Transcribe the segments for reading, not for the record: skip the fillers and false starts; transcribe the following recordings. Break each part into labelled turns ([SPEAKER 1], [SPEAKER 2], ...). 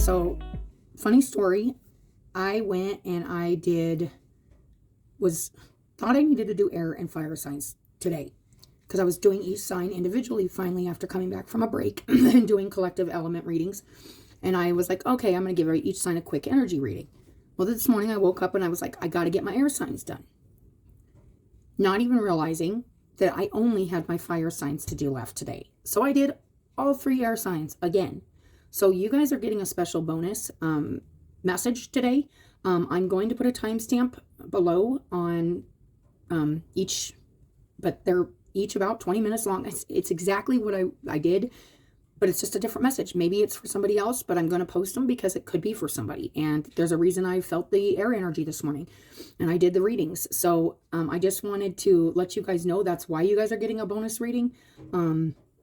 [SPEAKER 1] So, funny story, I went and thought I needed to do air and fire signs today because I was doing each sign individually finally after coming back from a break and doing collective element readings. And I was like, okay, I'm going to give each sign a quick energy reading. Well, this morning I woke up and I was like, I got to get my air signs done. Not even realizing that I only had my fire signs to do left today. So I did all 3 air signs again. So you guys are getting a special bonus message today. I'm going to put a timestamp below on each, but they're each about 20 minutes long. It's exactly what I did, but it's just a different message. Maybe it's for somebody else, but I'm going to post them because it could be for somebody. And there's a reason I felt the air energy this morning and I did the readings. So I just wanted to let you guys know that's why you guys are getting a bonus reading.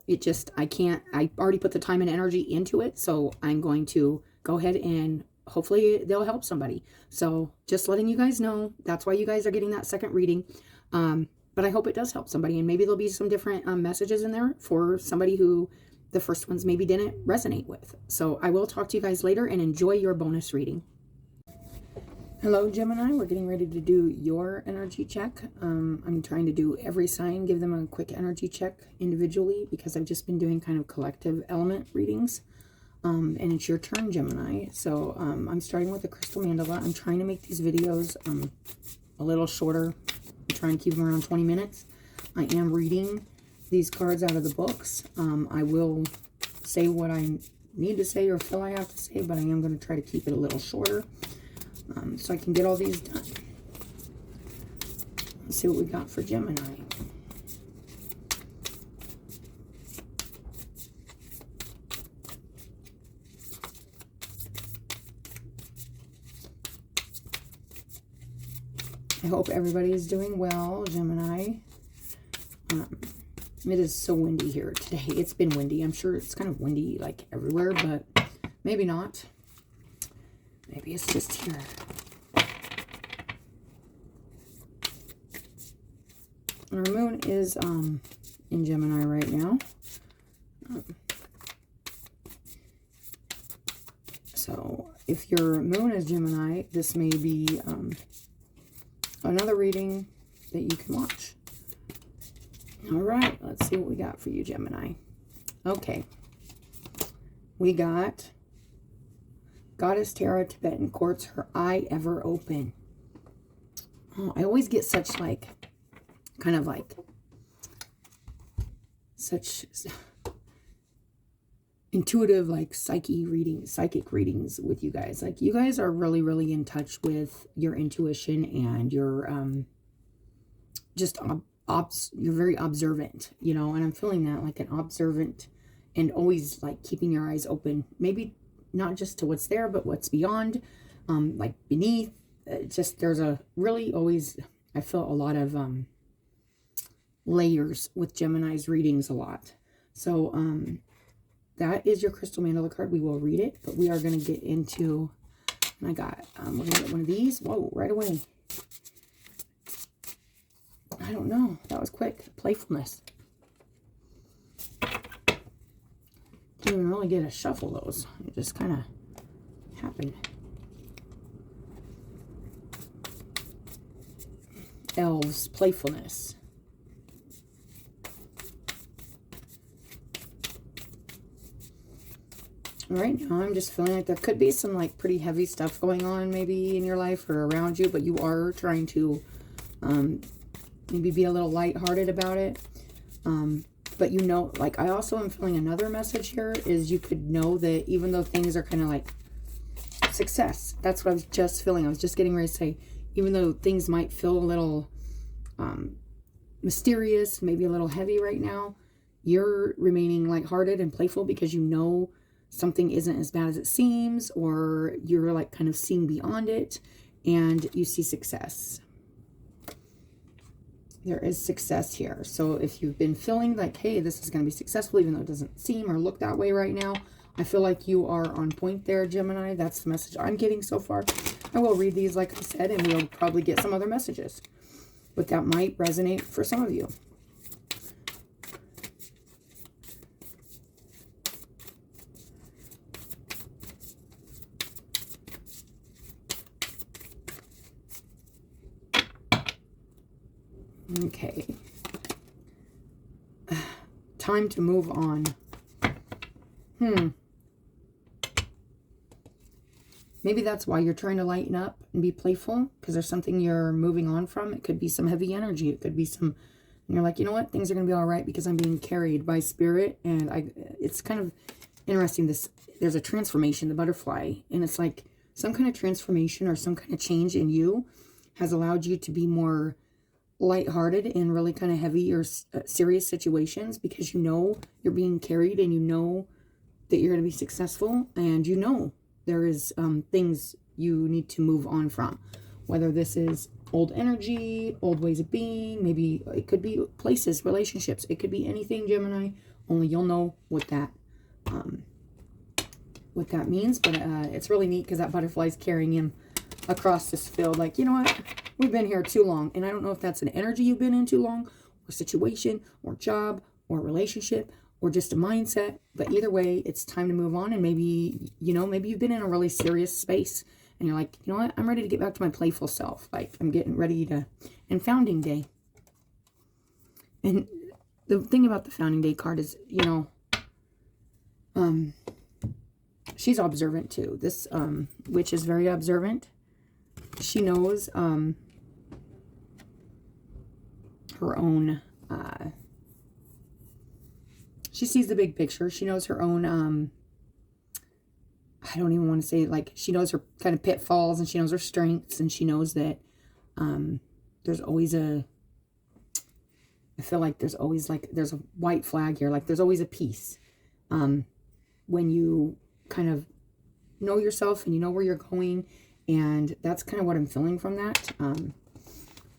[SPEAKER 1] I already put the time and energy into it. So I'm going to go ahead and hopefully they'll help somebody. So just letting you guys know, that's why you guys are getting that second reading. But I hope it does help somebody, and maybe there'll be some different messages in there for somebody who the first ones maybe didn't resonate with. So I will talk to you guys later, and enjoy your bonus reading. Hello, Gemini. We're getting ready to do your energy check. I'm trying to do every sign, give them a quick energy check individually because I've just been doing kind of collective element readings. And it's your turn, Gemini. So I'm starting with the crystal mandala. I'm trying to make these videos a little shorter. I'm trying to keep them around 20 minutes. I am reading these cards out of the books. I will say what I need to say or feel I have to say, but I am going to try to keep it a little shorter so I can get all these done. Let's see what we got for Gemini. I hope everybody's doing well, Gemini. It is so windy here today. It's been windy. I'm sure it's kind of windy like everywhere, but maybe not. Maybe it's just here. Our moon is in Gemini right now. So if your moon is Gemini, this may be another reading that you can watch. All right, let's see what we got for you, Gemini. Okay. We got Goddess Tara, Tibetan Quartz, her eye ever open. Oh, I always get such like, kind of like, such intuitive, like psychic readings with you guys. Like you guys are really, really in touch with your intuition and your, you're very observant, you know, and I'm feeling that like an observant and always like keeping your eyes open, maybe not just to what's there, but what's beyond, like beneath. Just there's a really always, I feel a lot of layers with Gemini's readings a lot. So that is your crystal mandala card. We will read it, but we are going to get into, and I got, we're going to get one of these. Whoa, right away. I don't know. That was quick. Playfulness. Didn't even really get to shuffle those. It just kind of happened. Elves. Playfulness. Right now, I'm just feeling like there could be some like pretty heavy stuff going on maybe in your life or around you, but you are trying to maybe be a little lighthearted about it. But you know, like I also am feeling another message here is you could know that even though things are kind of like success, that's what I was just feeling. I was just getting ready to say, even though things might feel a little mysterious, maybe a little heavy right now, you're remaining lighthearted and playful because you know something isn't as bad as it seems, or you're like kind of seeing beyond it and you see success. There is success here. So if you've been feeling like, hey, this is going to be successful, even though it doesn't seem or look that way right now, I feel like you are on point there, Gemini. That's the message I'm getting so far. I will read these, like I said, and we'll probably get some other messages. But that might resonate for some of you. Okay. Time to move on. Maybe that's why you're trying to lighten up and be playful, because there's something you're moving on from. It could be some heavy energy. It could be some, and you're like, you know what? Things are going to be all right because I'm being carried by spirit. And it's kind of interesting. There's a transformation, the butterfly, and it's like some kind of transformation or some kind of change in you has allowed you to be more lighthearted in really kind of heavy or serious situations, because you know you're being carried and you know that you're going to be successful, and you know there is things you need to move on from, whether this is old energy, old ways of being, maybe it could be places, relationships, it could be anything, Gemini. Only you'll know what that means. But it's really neat because that butterfly's carrying him across this field, like, you know what, we've been here too long. And I don't know if that's an energy you've been in too long, or situation, or job, or relationship, or just a mindset, but either way, it's time to move on. And maybe, you know, maybe you've been in a really serious space and you're like, you know what, I'm ready to get back to my playful self. Like, I'm getting ready to, and Founding Day. And the thing about the Founding Day card is, you know, she's observant too. This witch is very observant. She knows her own, she sees the big picture. She knows her own, I don't even want to say, like, she knows her kind of pitfalls, and she knows her strengths, and she knows that there's always I feel like there's always, like, there's a white flag here. Like, there's always a peace. When you kind of know yourself and you know where you're going, and that's kind of what I'm feeling from that. I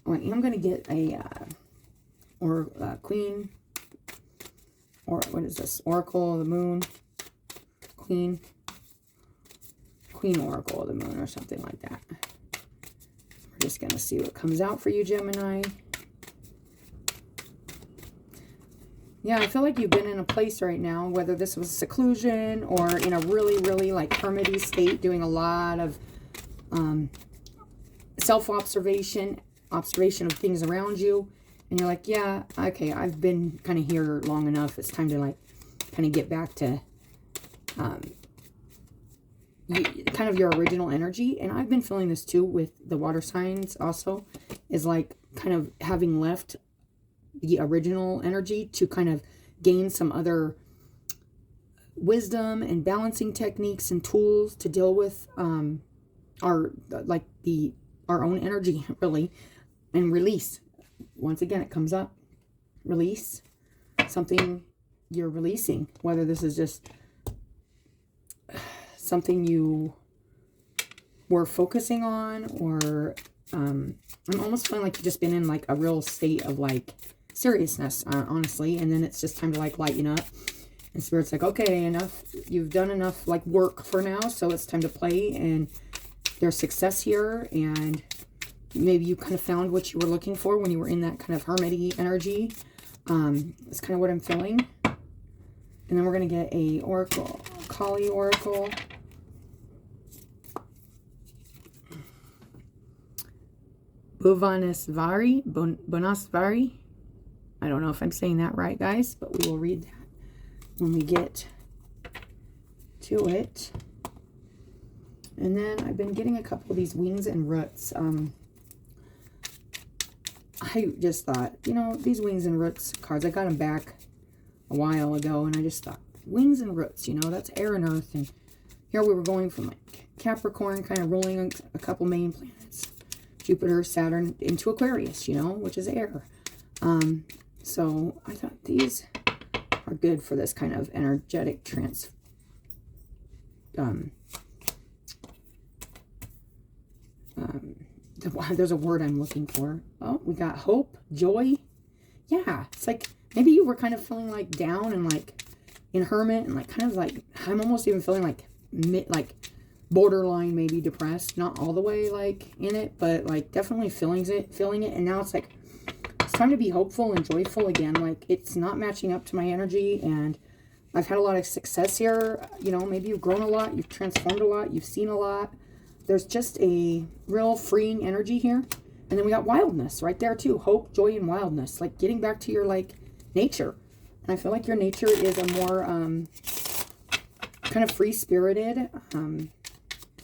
[SPEAKER 1] am going to get a Queen, or what is this? Oracle of the Moon. Queen Oracle of the Moon, or something like that. We're just going to see what comes out for you, Gemini. Yeah, I feel like you've been in a place right now, whether this was seclusion or in a really, really like hermity state, doing a lot of self-observation, observation of things around you. And you're like, yeah, okay, I've been kind of here long enough. It's time to, like, kind of get back to kind of your original energy. And I've been feeling this too with the water signs also, is like kind of having left the original energy to kind of gain some other wisdom and balancing techniques and tools to deal with our own energy, really, and release. Once again, it comes up. Release. Something you're releasing. Whether this is just something you were focusing on, or I'm almost feeling like you've just been in like a real state of like seriousness, honestly. And then it's just time to like lighten up. And Spirit's like, okay, enough. You've done enough like work for now. So it's time to play. And there's success here. And maybe you kind of found what you were looking for when you were in that kind of hermity energy. It's kind of what I'm feeling. And then we're going to get a Oracle, Kali Oracle. Bonasvari. I don't know if I'm saying that right, guys, but we will read that when we get to it. And then I've been getting a couple of these wings and roots. I just thought, you know, these wings and roots cards, I got them back a while ago, and I just thought, wings and roots, you know, that's air and earth. And here we were going from like Capricorn, kind of rolling a couple main planets, Jupiter, Saturn, into Aquarius, you know, which is air. So I thought these are good for this kind of energetic there's a word I'm looking for. Oh, we got hope, joy. Yeah, it's like maybe you were kind of feeling like down and like in hermit, and like kind of like, I'm almost even feeling like borderline maybe depressed, not all the way like in it, but like definitely feeling it. And now it's like, it's time to be hopeful and joyful again. Like, it's not matching up to my energy, and I've had a lot of success here. You know, maybe you've grown a lot, you've transformed a lot, you've seen a lot. There's just a real freeing energy here. And then we got wildness right there too. Hope, joy, and wildness. Like getting back to your like nature. And I feel like your nature is a more kind of free-spirited,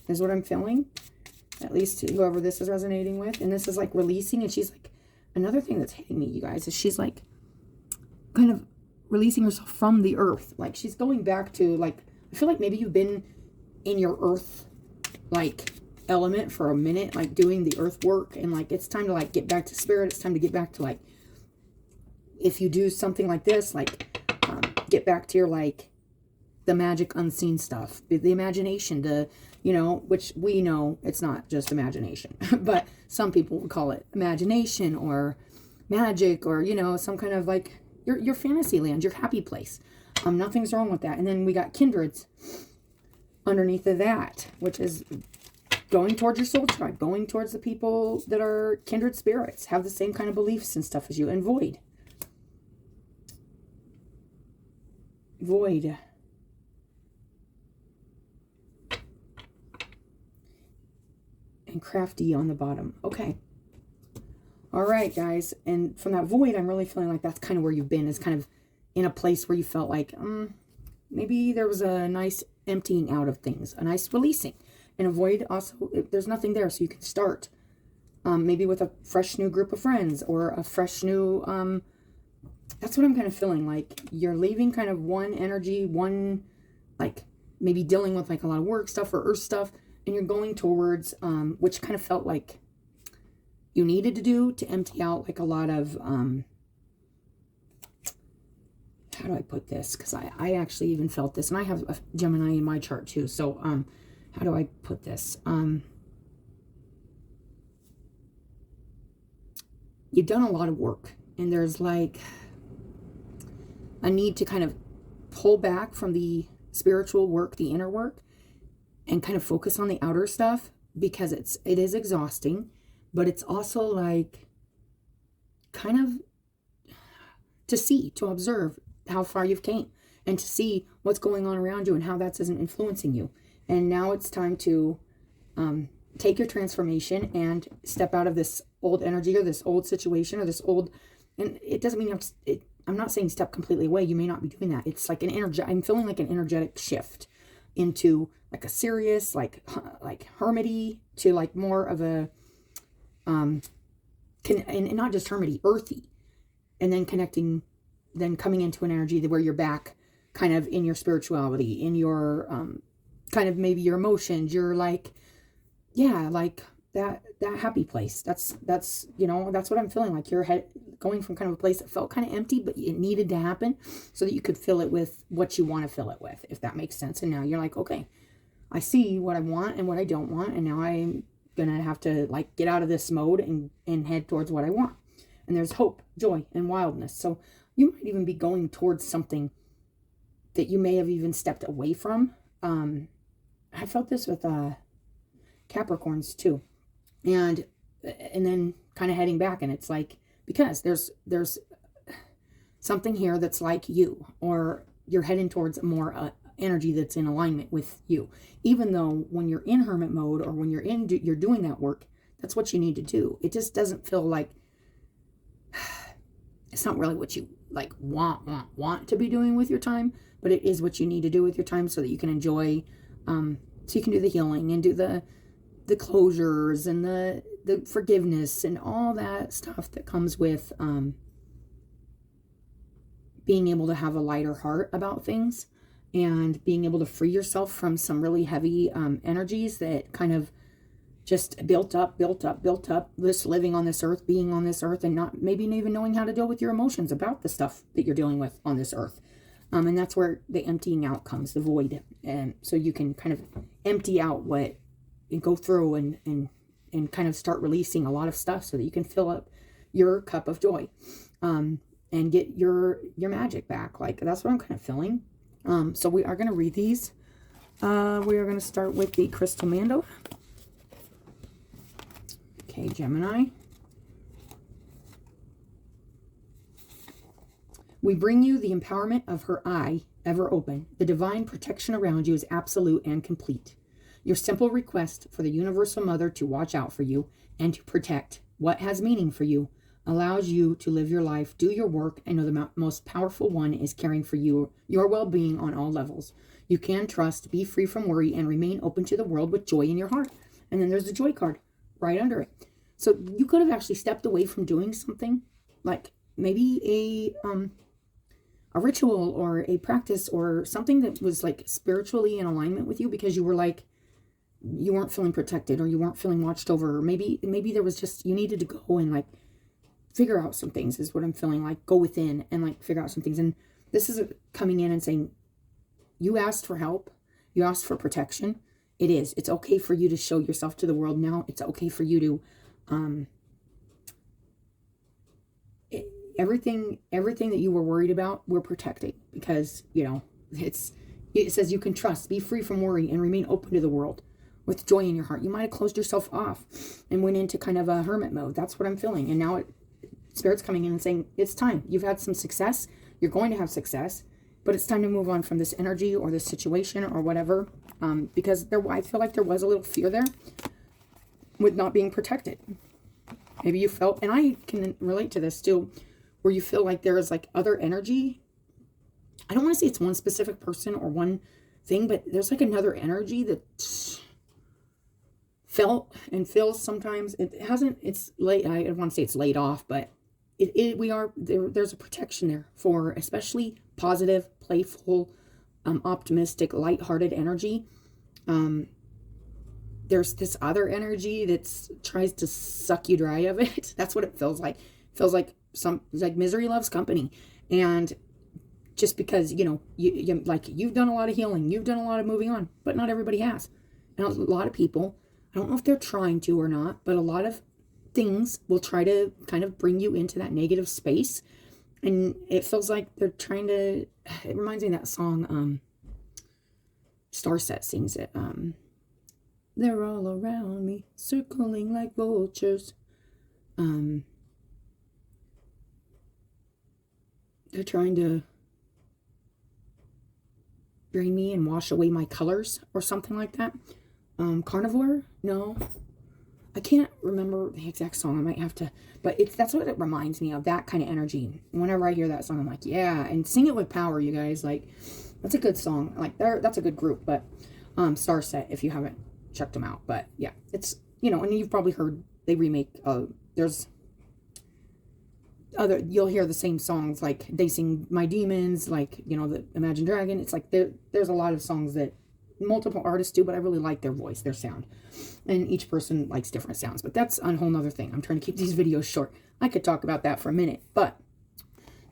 [SPEAKER 1] is what I'm feeling. At least whoever this is resonating with. And this is like releasing. And she's like, another thing that's hitting me, you guys, is she's like kind of releasing herself from the earth. Like she's going back to like, I feel like maybe you've been in your earth like element for a minute, like doing the earth work, and like it's time to like get back to spirit. It's time to get back to like, if you do something like this, like get back to your like the magic unseen stuff, the imagination, the, you know, which we know it's not just imagination, but some people would call it imagination or magic, or, you know, some kind of like your fantasy land, your happy place. Nothing's wrong with that. And then we got kindreds underneath of that, which is going towards your soul tribe, going towards the people that are kindred spirits, have the same kind of beliefs and stuff as you. And void. Void. And crafty on the bottom. Okay. All right, guys. And from that void, I'm really feeling like that's kind of where you've been, is kind of in a place where you felt like, maybe there was a nice emptying out of things, a nice releasing. And a void also, there's nothing there, so you can start maybe with a fresh new group of friends, or a fresh new, that's what I'm kind of feeling like. You're leaving kind of one energy, one, like maybe dealing with like a lot of work stuff or earth stuff, and you're going towards, which kind of felt like you needed to do to empty out like a lot of, how do I put this? Because I actually even felt this, and I have a Gemini in my chart too. So, how do I put this? You've done a lot of work, and there's like a need to kind of pull back from the spiritual work, the inner work, and kind of focus on the outer stuff, because it is exhausting, but it's also like kind of to observe how far you've came, and to see what's going on around you and how that isn't influencing you. And now it's time to take your transformation and step out of this old energy, or this old situation, or this old, and it doesn't mean you have to, I'm not saying step completely away. You may not be doing that. It's like an energy, I'm feeling like an energetic shift into like a serious, like hermity, to like more of a, and not just hermity, earthy, and then connecting, then coming into an energy where you're back kind of in your spirituality, in your, kind of maybe your emotions, you're like, yeah, like that happy place. That's, you know, that's what I'm feeling like. You're going from kind of a place that felt kind of empty, but it needed to happen so that you could fill it with what you want to fill it with, if that makes sense. And now you're like, okay, I see what I want and what I don't want, and now I'm gonna have to like get out of this mode and head towards what I want. And there's hope, joy, and wildness. So you might even be going towards something that you may have even stepped away from. I felt this with Capricorns too, and then kind of heading back, and it's like, because there's something here that's like you, or you're heading towards more energy that's in alignment with you, even though when you're in hermit mode, or when you're doing that work, that's what you need to do. It just doesn't feel like, it's not really what you like want to be doing with your time, but it is what you need to do with your time, so that you can enjoy, so you can do the healing and do the closures and the forgiveness and all that stuff that comes with being able to have a lighter heart about things, and being able to free yourself from some really heavy energies that kind of just built up, this living on this earth, being on this earth, and not maybe even knowing how to deal with your emotions about the stuff that you're dealing with on this earth. And that's where the emptying out comes, the void. And so you can kind of empty out what, and go through and kind of start releasing a lot of stuff, so that you can fill up your cup of joy, and get your magic back. Like, that's what I'm kind of feeling. So we are going to read these. We are going to start with the crystal mandala. Okay, Gemini. We bring you the empowerment of her eye, ever open. The divine protection around you is absolute and complete. Your simple request for the Universal Mother to watch out for you and to protect what has meaning for you, allows you to live your life, do your work, and know the most powerful one is caring for you, your well-being on all levels. You can trust, be free from worry, and remain open to the world with joy in your heart. And then there's the joy card right under it. So you could have actually stepped away from doing something, like maybe a ritual or a practice or something that was like spiritually in alignment with you, because you were like, you weren't feeling protected, or you weren't feeling watched over, or maybe there was just, you needed to go and like figure out some things, is what I'm feeling like. Go within and like figure out some things. And this is coming in and saying, you asked for help, you asked for protection. It's okay for you to show yourself to the world now. It's okay for you to everything that you were worried about, we're protecting, because it says you can trust, be free from worry, and remain open to the world with joy in your heart. You might have closed yourself off and went into kind of a hermit mode. That's what I'm feeling. And now Spirit's coming in and saying, it's time. You've had some success. You're going to have success, but it's time to move on from this energy or this situation or whatever. Because I feel like there was a little fear there with not being protected. Maybe you felt, and I can relate to this too, where you feel like there is like other energy. I don't want to say it's one specific person or one thing, but there's like another energy that felt and feels sometimes. It hasn't, it's late. I don't want to say it's laid off, but there's a protection there for especially positive, playful, optimistic, lighthearted energy. There's this other energy that tries to suck you dry of it. That's what it feels like. It feels like like misery loves company. And just because, you like you've done a lot of healing, you've done a lot of moving on, but not everybody has. And a lot of people, I don't know if they're trying to or not, but a lot of things will try to kind of bring you into that negative space. And it feels like they're trying to, it reminds me of that song, Starset sings it. They're all around me, circling like vultures. They're trying to drain me and wash away my colors or something like that. Carnivore? No. I can't remember the exact song. I might have to, but that's what it reminds me of, that kind of energy. Whenever I hear that song, I'm like, yeah, and sing it with power, you guys. Like, that's a good song. Like, that's a good group, but Starset, if you haven't checked them out. But yeah, it's, and you've probably heard they remake, there's you'll hear the same songs, like they sing My Demons, like, the Imagine Dragon. It's like there's a lot of songs that multiple artists do, but I really like their voice, their sound, and each person likes different sounds. But that's a whole nother thing. I'm trying to keep these videos short. I could talk about that for a minute, but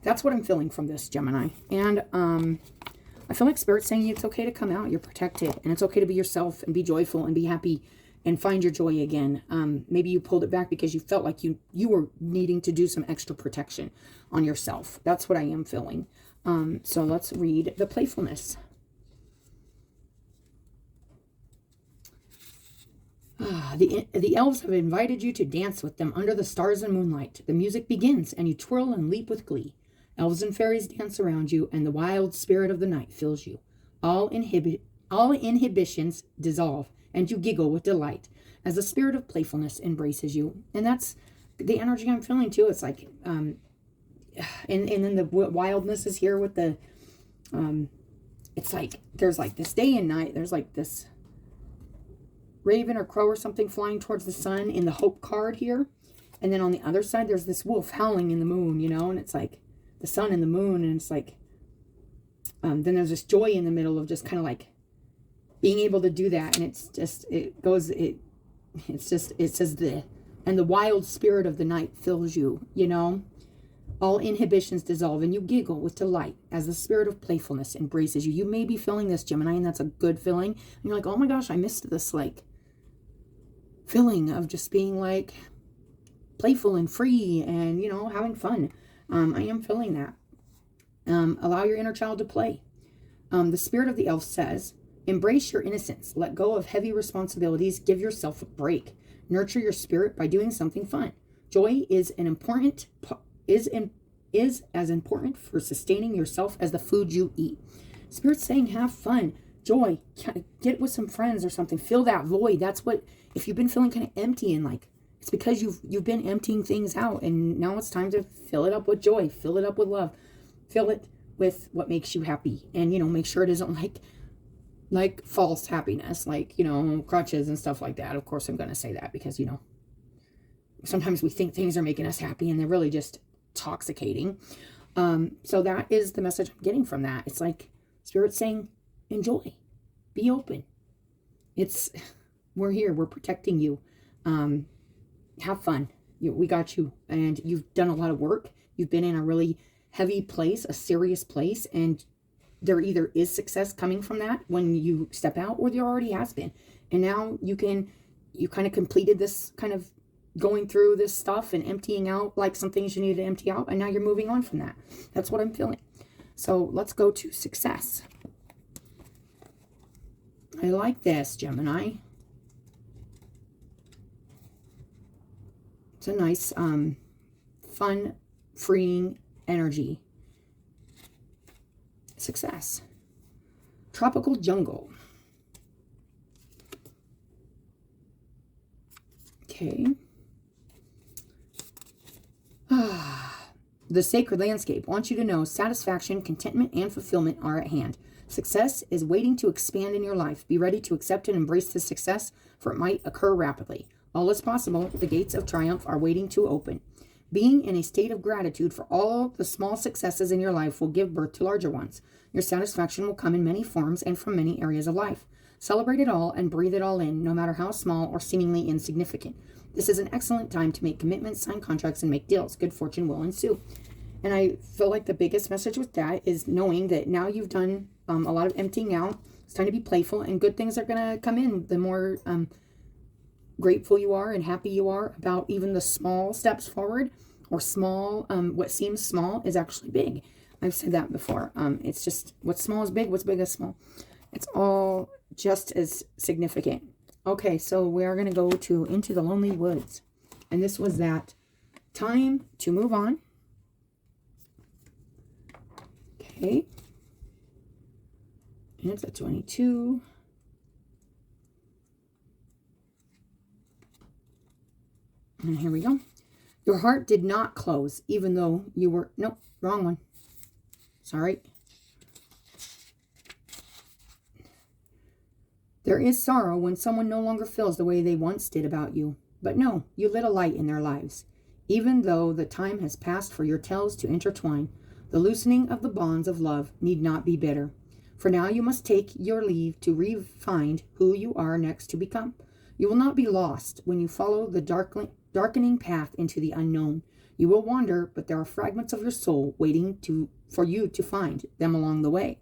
[SPEAKER 1] that's what I'm feeling from this, Gemini. And I feel like Spirit's saying it's okay to come out, you're protected, and it's okay to be yourself and be joyful and be happy and find your joy again. Maybe you pulled it back because you felt like you were needing to do some extra protection on yourself. That's what I am feeling. So let's read the playfulness. The elves have invited you to dance with them under the stars and moonlight. The music begins, and you twirl and leap with glee. Elves and fairies dance around you, and the wild spirit of the night fills you. All inhibitions dissolve, and you giggle with delight as the spirit of playfulness embraces you. And that's the energy I'm feeling too. It's like, and then the wildness is here with the, it's like, there's like this day and night. There's like this raven or crow or something flying towards the sun in the hope card here. And then on the other side, there's this wolf howling in the moon, and it's like the sun and the moon. And it's like, then there's this joy in the middle of just kind of like being able to do that. And it's just, it says and the wild spirit of the night fills you, all inhibitions dissolve, and you giggle with delight as the spirit of playfulness embraces you. You may be feeling this, Gemini, and that's a good feeling. And you're like, oh my gosh, I missed this, like, feeling of just being like playful and free and, having fun. I am feeling that. Allow your inner child to play. The spirit of the elf says, embrace your innocence. Let go of heavy responsibilities. Give yourself a break. Nurture your spirit by doing something fun. Joy is as important for sustaining yourself as the food you eat. Spirit's saying have fun, joy, get with some friends or something. Fill that void. That's what, if you've been feeling kind of empty and like It's because you've been emptying things out, and now it's time to fill it up with joy, fill it up with love, fill it with what makes you happy. And, you know, make sure it isn't like false happiness, like, you know, crutches and stuff like that. Of course, I'm going to say that because, you know, sometimes we think things are making us happy and they're really just intoxicating. So that is the message I'm getting from that. It's like Spirit saying, enjoy, be open. We're here, we're protecting you. Have fun. We got you. And you've done a lot of work. You've been in a really heavy place, a serious place, and there either is success coming from that when you step out, or there already has been. And now you kind of completed this kind of going through this stuff and emptying out like some things you needed to empty out, and now you're moving on from that. That's what I'm feeling. So let's go to success. I like this, Gemini. It's a nice, fun, freeing energy. Success. Tropical jungle. Okay. The sacred landscape wants you to know satisfaction, contentment, and fulfillment are at hand. Success is waiting to expand in your life. Be ready to accept and embrace this success, for it might occur rapidly. All is possible. The gates of triumph are waiting to open. Being in a state of gratitude for all the small successes in your life will give birth to larger ones. Your satisfaction will come in many forms and from many areas of life. Celebrate it all and breathe it all in, no matter how small or seemingly insignificant. This is an excellent time to make commitments, sign contracts, and make deals. Good fortune will ensue. And I feel like the biggest message with that is knowing that now you've done a lot of emptying out. It's time to be playful, and good things are going to come in. The more grateful you are and happy you are about even the small steps forward, or small, what seems small is actually big. I've said that before. It's just what's small is big, what's big is small. It's all just as significant. Okay, so we are going to go to Into the Lonely Woods. And this was that time to move on. Okay. And it's a 22. And here we go. Your heart did not close, even though you were... Nope, wrong one. Sorry. There is sorrow when someone no longer feels the way they once did about you. But no, you lit a light in their lives. Even though the time has passed for your tales to intertwine, the loosening of the bonds of love need not be bitter. For now you must take your leave to refine who you are next to become. You will not be lost when you follow the darkening path into the unknown. You will wander, but there are fragments of your soul waiting for you to find them along the way.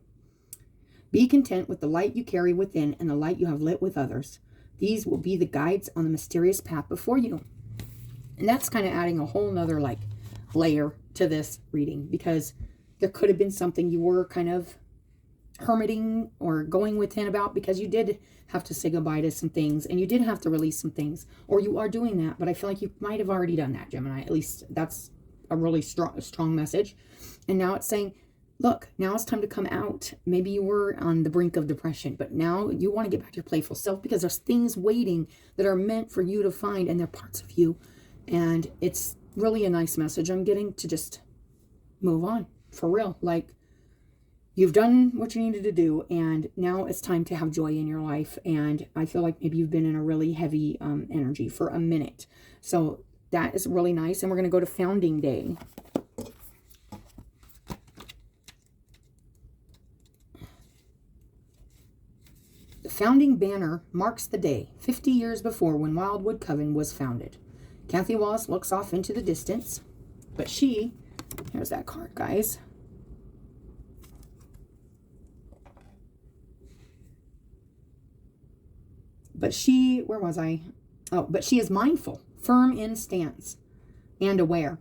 [SPEAKER 1] Be content with the light you carry within and the light you have lit with others. These will be the guides on the mysterious path before you. And that's kind of adding a whole nother layer to this reading, because there could have been something you were kind of hermiting or going within about, because you did have to say goodbye to some things and you did have to release some things, or you are doing that, but I feel like you might have already done that, Gemini. At least that's a really strong message. And now it's saying, look, now it's time to come out. Maybe you were on the brink of depression, but now you want to get back to your playful self, because there's things waiting that are meant for you to find, and they're parts of you. And it's really a nice message I'm getting, to just move on for real. Like, you've done what you needed to do, and now it's time to have joy in your life. And I feel like maybe you've been in a really heavy energy for a minute. So that is really nice. And we're going to go to Founding Day. The founding banner marks the day, 50 years before, when Wildwood Coven was founded. Kathy Wallace looks off into the distance, but here's that card, guys. But where was I? Oh, but she is mindful, firm in stance, and aware.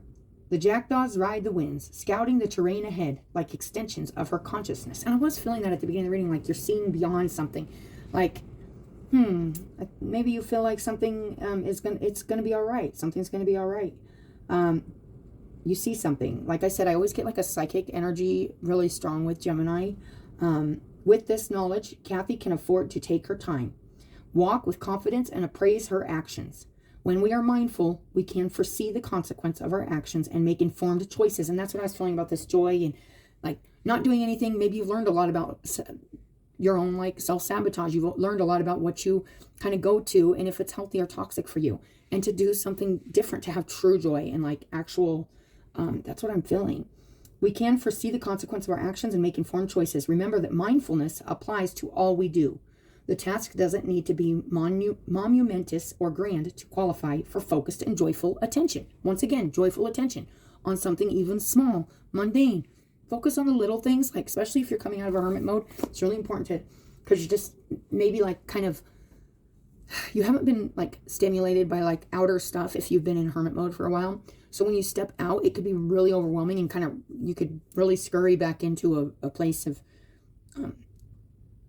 [SPEAKER 1] The jackdaws ride the winds, scouting the terrain ahead like extensions of her consciousness. And I was feeling that at the beginning of the reading, like you're seeing beyond something. Like, maybe you feel like something it's gonna be all right. Something's gonna be all right. You see something. Like I said, I always get like a psychic energy really strong with Gemini. With this knowledge, Kathy can afford to take her time. Walk with confidence and appraise her actions. When we are mindful, we can foresee the consequence of our actions and make informed choices. And that's what I was feeling about this joy and like not doing anything. Maybe you've learned a lot about your own like self-sabotage. You've learned a lot about what you kind of go to and if it's healthy or toxic for you. And to do something different, to have true joy and like actual, that's what I'm feeling. We can foresee the consequence of our actions and make informed choices. Remember that mindfulness applies to all we do. The task doesn't need to be monumentous or grand to qualify for focused and joyful attention. Once again, joyful attention on something even small, mundane. Focus on the little things, like especially if you're coming out of a hermit mode. It's really important to, because you just maybe like kind of, you haven't been like stimulated by like outer stuff if you've been in hermit mode for a while. So when you step out, it could be really overwhelming and kind of, you could really scurry back into a place of,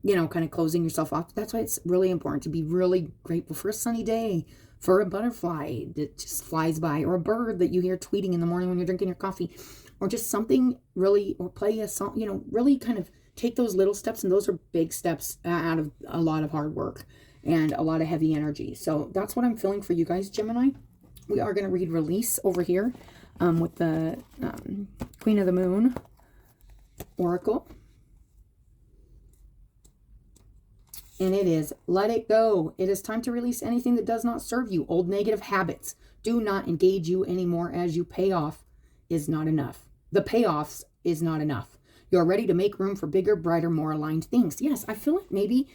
[SPEAKER 1] you know, kind of closing yourself off. That's why it's really important to be really grateful for a sunny day, for a butterfly that just flies by, or a bird that you hear tweeting in the morning when you're drinking your coffee, or just something really, or play a song, you know, really kind of take those little steps. And those are big steps out of a lot of hard work and a lot of heavy energy. So that's what I'm feeling for you guys, Gemini. We are going to read release over here with the Queen of the Moon Oracle. And it is, let it go. It is time to release anything that does not serve you. Old negative habits do not engage you anymore, as you payoff is not enough. The payoffs is not enough. You're ready to make room for bigger, brighter, more aligned things. Yes, I feel like maybe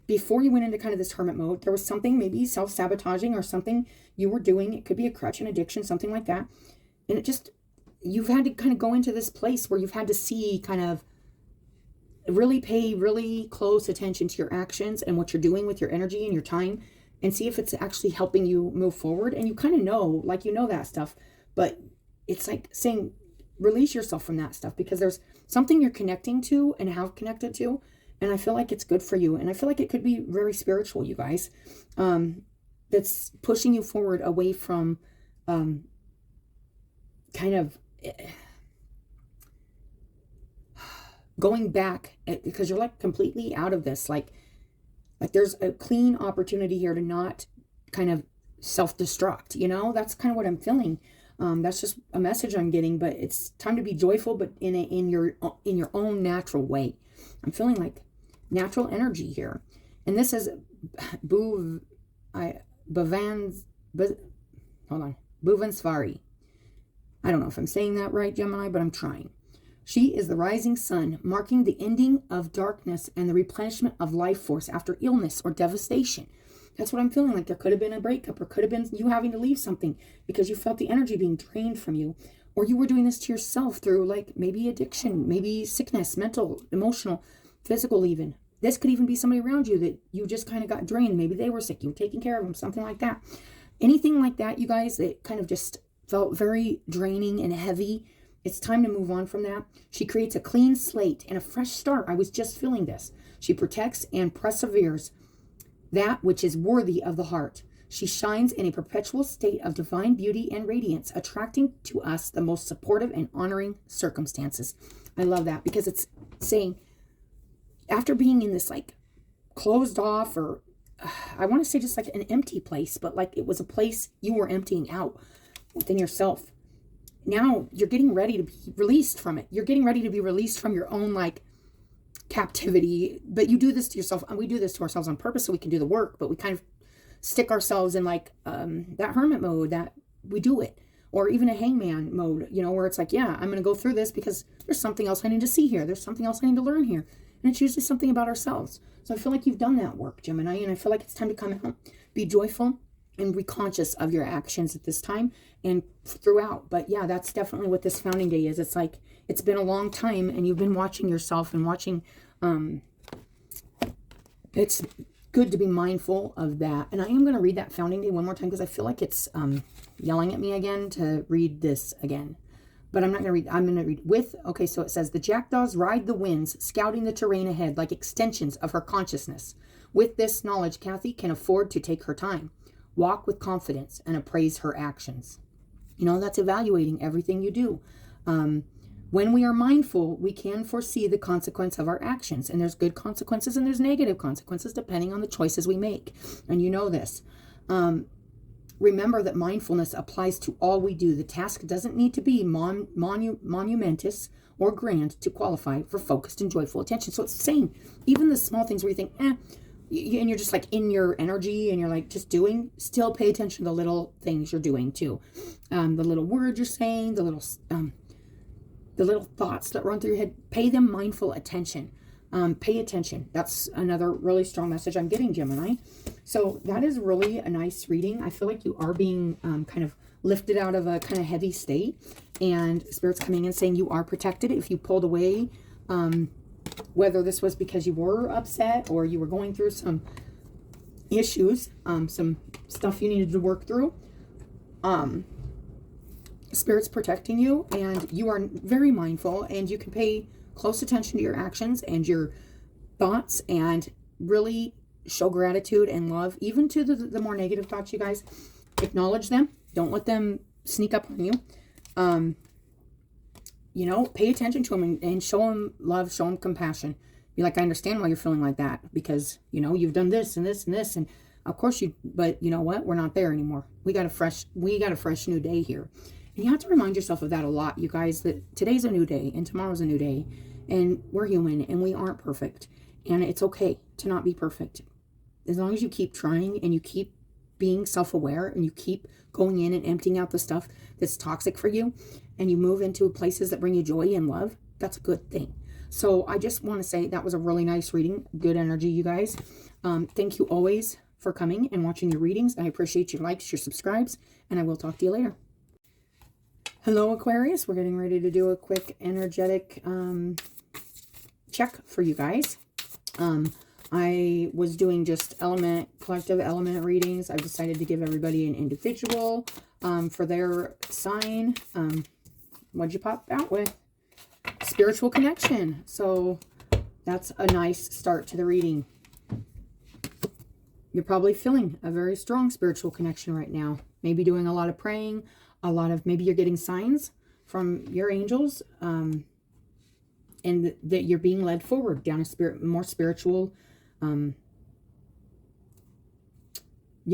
[SPEAKER 1] before you went into kind of this hermit mode, there was something maybe self-sabotaging or something you were doing. It could be a crutch, an addiction, something like that. And it just, you've had to kind of go into this place where you've had to see kind of really pay really close attention to your actions and what you're doing with your energy and your time and see if it's actually helping you move forward. And you kind of know, like, you know that stuff, but it's like saying, release yourself from that stuff because there's something you're connecting to and have connected to. And I feel like it's good for you. And I feel like it could be very spiritual, you guys, that's pushing you forward away from kind of going back, because you're like completely out of this. Like there's a clean opportunity here to not kind of self-destruct, you know? That's kind of what I'm feeling. That's just a message I'm getting, but it's time to be joyful, but in your own natural way. I'm feeling like natural energy here. And this is Bhuvaneswari. I don't know if I'm saying that right, Gemini, but I'm trying. She is the rising sun, marking the ending of darkness and the replenishment of life force after illness or devastation. That's what I'm feeling like. There could have been a breakup, or could have been you having to leave something because you felt the energy being drained from you, or you were doing this to yourself through like maybe addiction, maybe sickness, mental, emotional, physical even. This could even be somebody around you that you just kind of got drained. Maybe they were sick. You were taking care of them, something like that. Anything like that, you guys, that kind of just felt very draining and heavy. It's time to move on from that. She creates a clean slate and a fresh start. I was just feeling this. She protects and perseveres that which is worthy of the heart. She shines in a perpetual state of divine beauty and radiance, attracting to us the most supportive and honoring circumstances. I love that because it's saying, after being in this like closed off, or I want to say just like an empty place, but like it was a place you were emptying out within yourself. Now you're getting ready to be released from it. You're getting ready to be released from your own like captivity. But you do this to yourself, and we do this to ourselves on purpose so we can do the work, but we kind of stick ourselves in like that hermit mode that we do it, or even a hangman mode, you know, where it's like, yeah, I'm going to go through this because there's something else I need to see here. There's something else I need to learn here. And it's usually something about ourselves. So I feel like you've done that work, Gemini, and I feel like it's time to come out, be joyful, and be conscious of your actions at this time and throughout. But yeah, that's definitely what this founding day is. It's like, it's been a long time and you've been watching yourself and watching, it's good to be mindful of that. And I am going to read that founding day one more time because I feel like it's yelling at me again to read this again. But I'm not going to read. I'm going to read with, okay, so it says, the jackdaws ride the winds, scouting the terrain ahead like extensions of her consciousness. With this knowledge, Kathy can afford to take her time, walk with confidence, and appraise her actions. You know, that's evaluating everything you do. When we are mindful, we can foresee the consequence of our actions. And there's good consequences and there's negative consequences depending on the choices we make. And you know this. Remember that mindfulness applies to all we do. The task doesn't need to be monumentous or grand to qualify for focused and joyful attention. So it's saying even the small things where you think, and you're just like in your energy and you're like just doing, still pay attention to the little things you're doing too. The little words you're saying, the little thoughts that run through your head, pay them mindful attention. Pay attention. That's another really strong message I'm getting, Gemini. So that is really a nice reading. I feel like you are being kind of lifted out of a kind of heavy state, and Spirit's coming in saying you are protected. If you pulled away, whether this was because you were upset or you were going through some issues, some stuff you needed to work through, Spirit's protecting you, and you are very mindful, and you can pay close attention to your actions and your thoughts and really show gratitude and love, even to the more negative thoughts, you guys. Acknowledge them. Don't let them sneak up on you. You know, pay attention to them and show them love, show them compassion. Be like, I understand why you're feeling like that, because, you know, you've done this and this and this, and of course but you know what? We're not there anymore. We got a fresh new day here. And you have to remind yourself of that a lot, you guys, that today's a new day and tomorrow's a new day, and we're human and we aren't perfect, and it's okay to not be perfect. As long as you keep trying and you keep being self-aware and you keep going in and emptying out the stuff that's toxic for you, and you move into places that bring you joy and love, that's a good thing. So I just want to say that was a really nice reading. Good energy, you guys. Thank you always for coming and watching your readings. I appreciate your likes, your subscribes, and I will talk to you later. Hello, Aquarius. We're getting ready to do a quick energetic check for you guys. I was doing just collective element readings. I've decided to give everybody an individual for their sign. What'd you pop out with? Spiritual connection. So that's a nice start to the reading. You're probably feeling a very strong spiritual connection right now. Maybe doing a lot of praying, maybe you're getting signs from your angels, and that you're being led forward down a more spiritual. You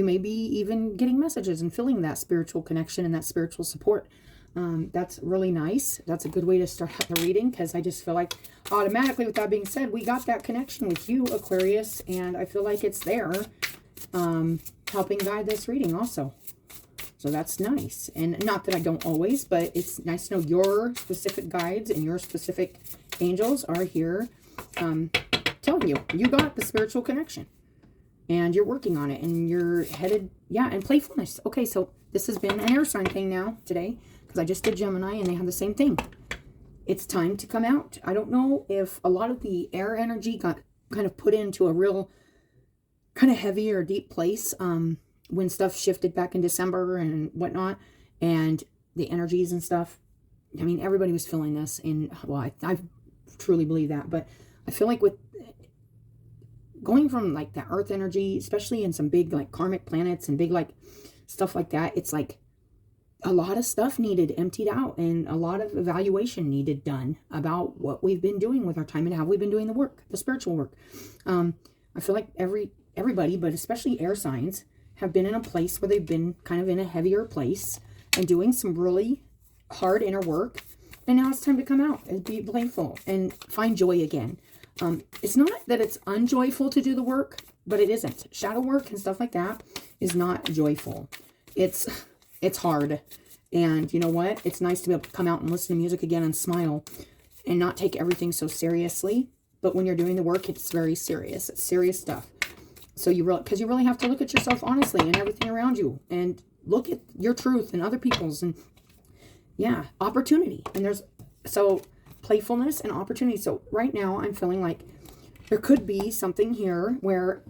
[SPEAKER 1] may be even getting messages and feeling that spiritual connection and that spiritual support. That's really nice. That's a good way to start out the reading, because I just feel like automatically, with that being said, we got that connection with you, Aquarius, and I feel like it's there helping guide this reading also. So that's nice. And not that I don't always, but it's nice to know your specific guides and your specific angels are here telling you, you got the spiritual connection. And you're working on it. And you're headed, and playfulness. Okay, so this has been an air sign thing now today, because I just did Gemini and they have the same thing. It's time to come out. I don't know if a lot of the air energy got kind of put into a real kind of heavy or deep place when stuff shifted back in December and whatnot, and the energies and stuff. I mean, everybody was feeling this, and well, I truly believe that, but I feel like with going from like that earth energy, especially in some big like karmic planets and big like stuff like that, it's like a lot of stuff needed emptied out, and a lot of evaluation needed done about what we've been doing with our time and how we've been doing the work, the spiritual work. I feel like everybody, but especially air signs, have been in a place where they've been kind of in a heavier place and doing some really hard inner work. And now it's time to come out and be playful and find joy again. It's not that it's unjoyful to do the work, but it isn't. Shadow work and stuff like that is not joyful. It's hard. And you know what? It's nice to be able to come out and listen to music again and smile and not take everything so seriously. But when you're doing the work, it's very serious. It's serious stuff. So because you really have to look at yourself honestly and everything around you, and look at your truth and other people's, and opportunity. And so playfulness and opportunity. So right now I'm feeling like there could be something here where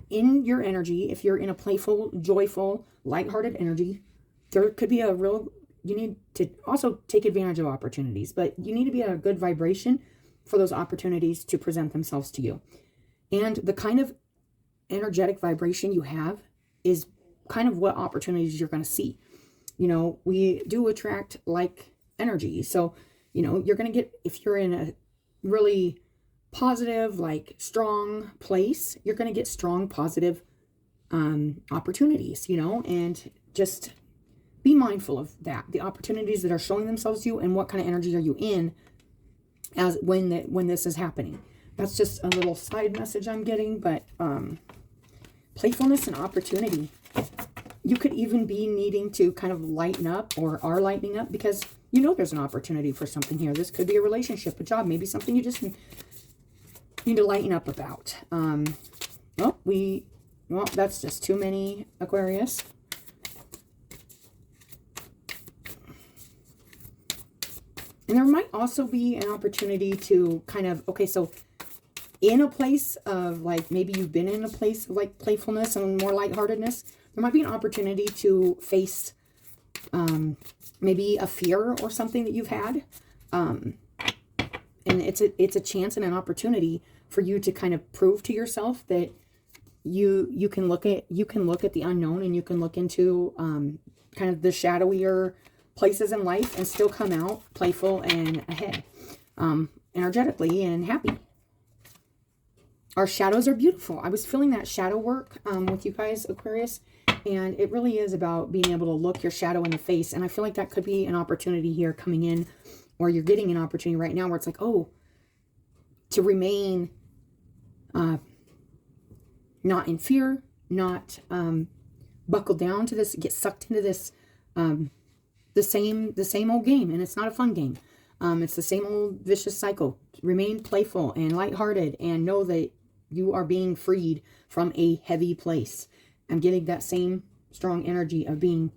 [SPEAKER 1] in your energy, if you're in a playful, joyful, lighthearted energy, there could be you need to also take advantage of opportunities, but you need to be at a good vibration for those opportunities to present themselves to you. And the kind of energetic vibration you have is kind of what opportunities you're going to see. You know, we do attract like energy. So, you know, you're going to get, if you're in a really positive, like strong place, you're going to get strong, positive opportunities, you know, and just be mindful of that, the opportunities that are showing themselves to you, and what kind of energy are you in as when this is happening. That's just a little side message I'm getting, but playfulness and opportunity. You could even be needing to kind of lighten up, or are lightening up, because you know there's an opportunity for something here. This could be a relationship, a job, maybe something you just need to lighten up about. Well, that's just too many, Aquarius. And there might also be an opportunity to kind of, okay, so in a place of like, maybe you've been in a place of like playfulness and more lightheartedness, there might be an opportunity to face maybe a fear or something that you've had. And it's a chance and an opportunity for you to kind of prove to yourself that you can look at the unknown, and you can look into kind of the shadowier places in life and still come out playful and ahead, energetically and happy. Our shadows are beautiful. I was feeling that shadow work with you guys, Aquarius, and it really is about being able to look your shadow in the face. And I feel like that could be an opportunity here coming in, or you're getting an opportunity right now where it's like, oh, to remain not in fear, not buckle down to this, get sucked into this, the same old game. And it's not a fun game. It's the same old vicious cycle. Remain playful and lighthearted, and know that you are being freed from a heavy place. I'm getting that same strong energy of being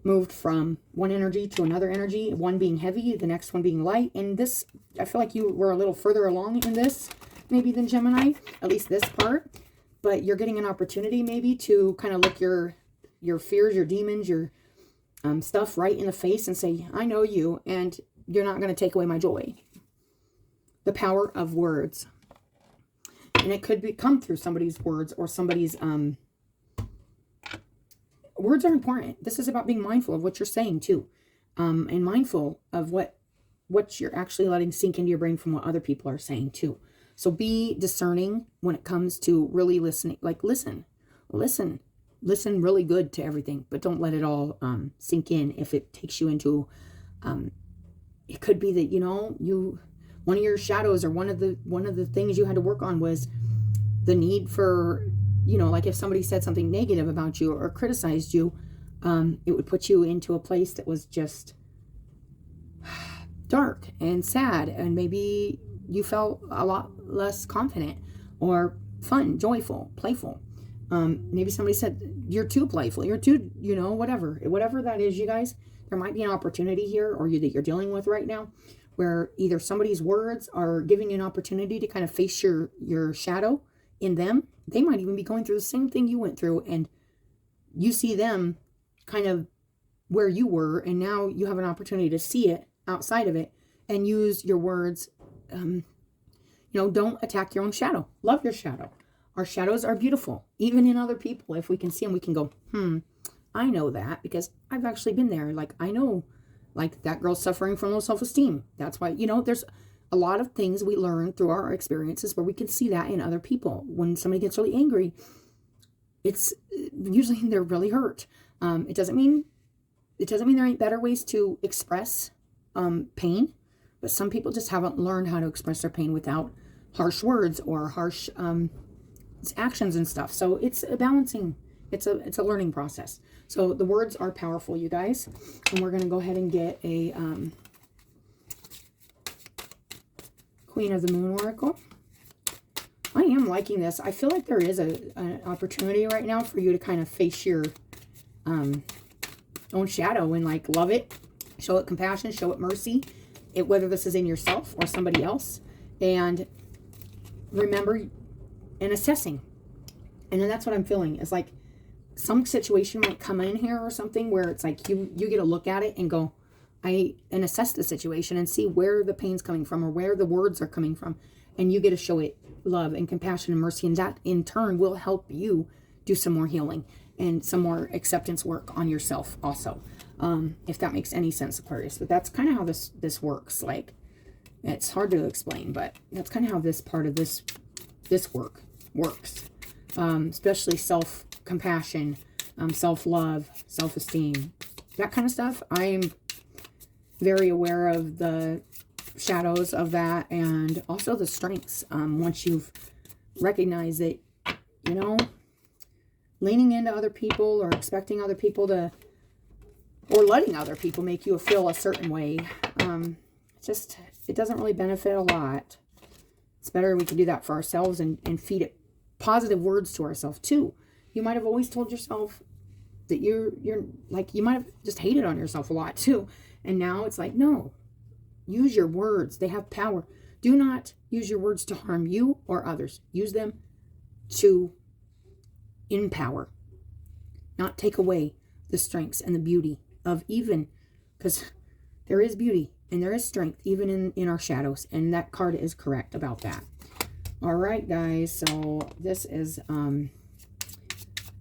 [SPEAKER 1] moved from one energy to another energy, one being heavy, the next one being light. And this, I feel like you were a little further along in this maybe than Gemini, at least this part, but you're getting an opportunity maybe to kind of look your fears, your demons, your stuff right in the face and say, I know you, and you're not going to take away my joy. The power of words. And it could come through somebody's words, or somebody's words are important. This is about being mindful of what you're saying too, and mindful of what you're actually letting sink into your brain from what other people are saying too. So be discerning when it comes to really listening. Like listen really good to everything, but don't let it all sink in. If it takes you into, it could be that one of your shadows, or one of the things you had to work on was the need for, like if somebody said something negative about you or criticized you, it would put you into a place that was just dark and sad, and maybe you felt a lot less confident or fun, joyful, playful. Maybe somebody said you're too playful, you're too, whatever that is, you guys. There might be an opportunity here, or that you're dealing with right now, where either somebody's words are giving you an opportunity to kind of face your shadow in them. They might even be going through the same thing you went through, and you see them kind of where you were, and now you have an opportunity to see it outside of it and use your words. Don't attack your own shadow. Love your shadow. Our shadows are beautiful, even in other people. If we can see them, we can go, I know that because I've actually been there. Like, I know, like, that girl's suffering from low self-esteem. That's why, there's a lot of things we learn through our experiences where we can see that in other people. When somebody gets really angry, it's usually they're really hurt. It doesn't mean there ain't better ways to express pain, but some people just haven't learned how to express their pain without harsh words or harsh actions and stuff. So it's a balancing. It's a learning process. So the words are powerful, you guys. And we're going to go ahead and get a Queen of the Moon Oracle. I am liking this. I feel like there is an opportunity right now for you to kind of face your own shadow and like love it. Show it compassion, show it mercy. Whether this is in yourself or somebody else. And remember and assessing. And then that's what I'm feeling. It's like some situation might come in here or something where it's like you get to look at it and go, and assess the situation and see where the pain's coming from or where the words are coming from. And you get to show it love and compassion and mercy. And that in turn will help you do some more healing and some more acceptance work on yourself also. If that makes any sense, Aquarius. But that's kind of how this works. Like, it's hard to explain, but that's kind of how this part of this work works. Especially self-compassion, self-love, self-esteem, that kind of stuff. I'm very aware of the shadows of that, and also the strengths. Once you've recognized that, you know, leaning into other people or expecting other people to, or letting other people make you feel a certain way, it doesn't really benefit a lot. It's better we can do that for ourselves and feed it positive words to ourselves too. You might have always told yourself that you're like, you might have just hated on yourself a lot too. And now it's like, no, use your words. They have power. Do not use your words to harm you or others. Use them to empower, not take away the strengths and the beauty of, even, because there is beauty and there is strength even in our shadows. And that card is correct about that. All right, guys. So this is,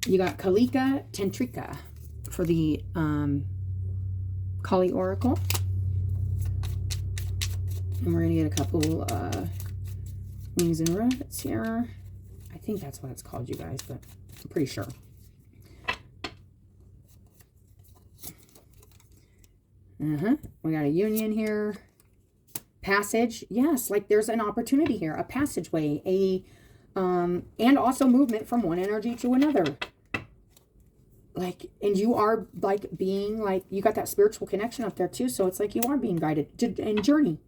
[SPEAKER 1] you got Kalika Tantrika for the Kali Oracle. And we're going to get a couple wings and rivets here. I think that's what it's called, you guys, but I'm pretty sure. We got a union here. Passage. Yes, like there's an opportunity here. A passageway. And also movement from one energy to another. Like, and you are like being like, you got that spiritual connection up there too. So it's like you are being guided to journey.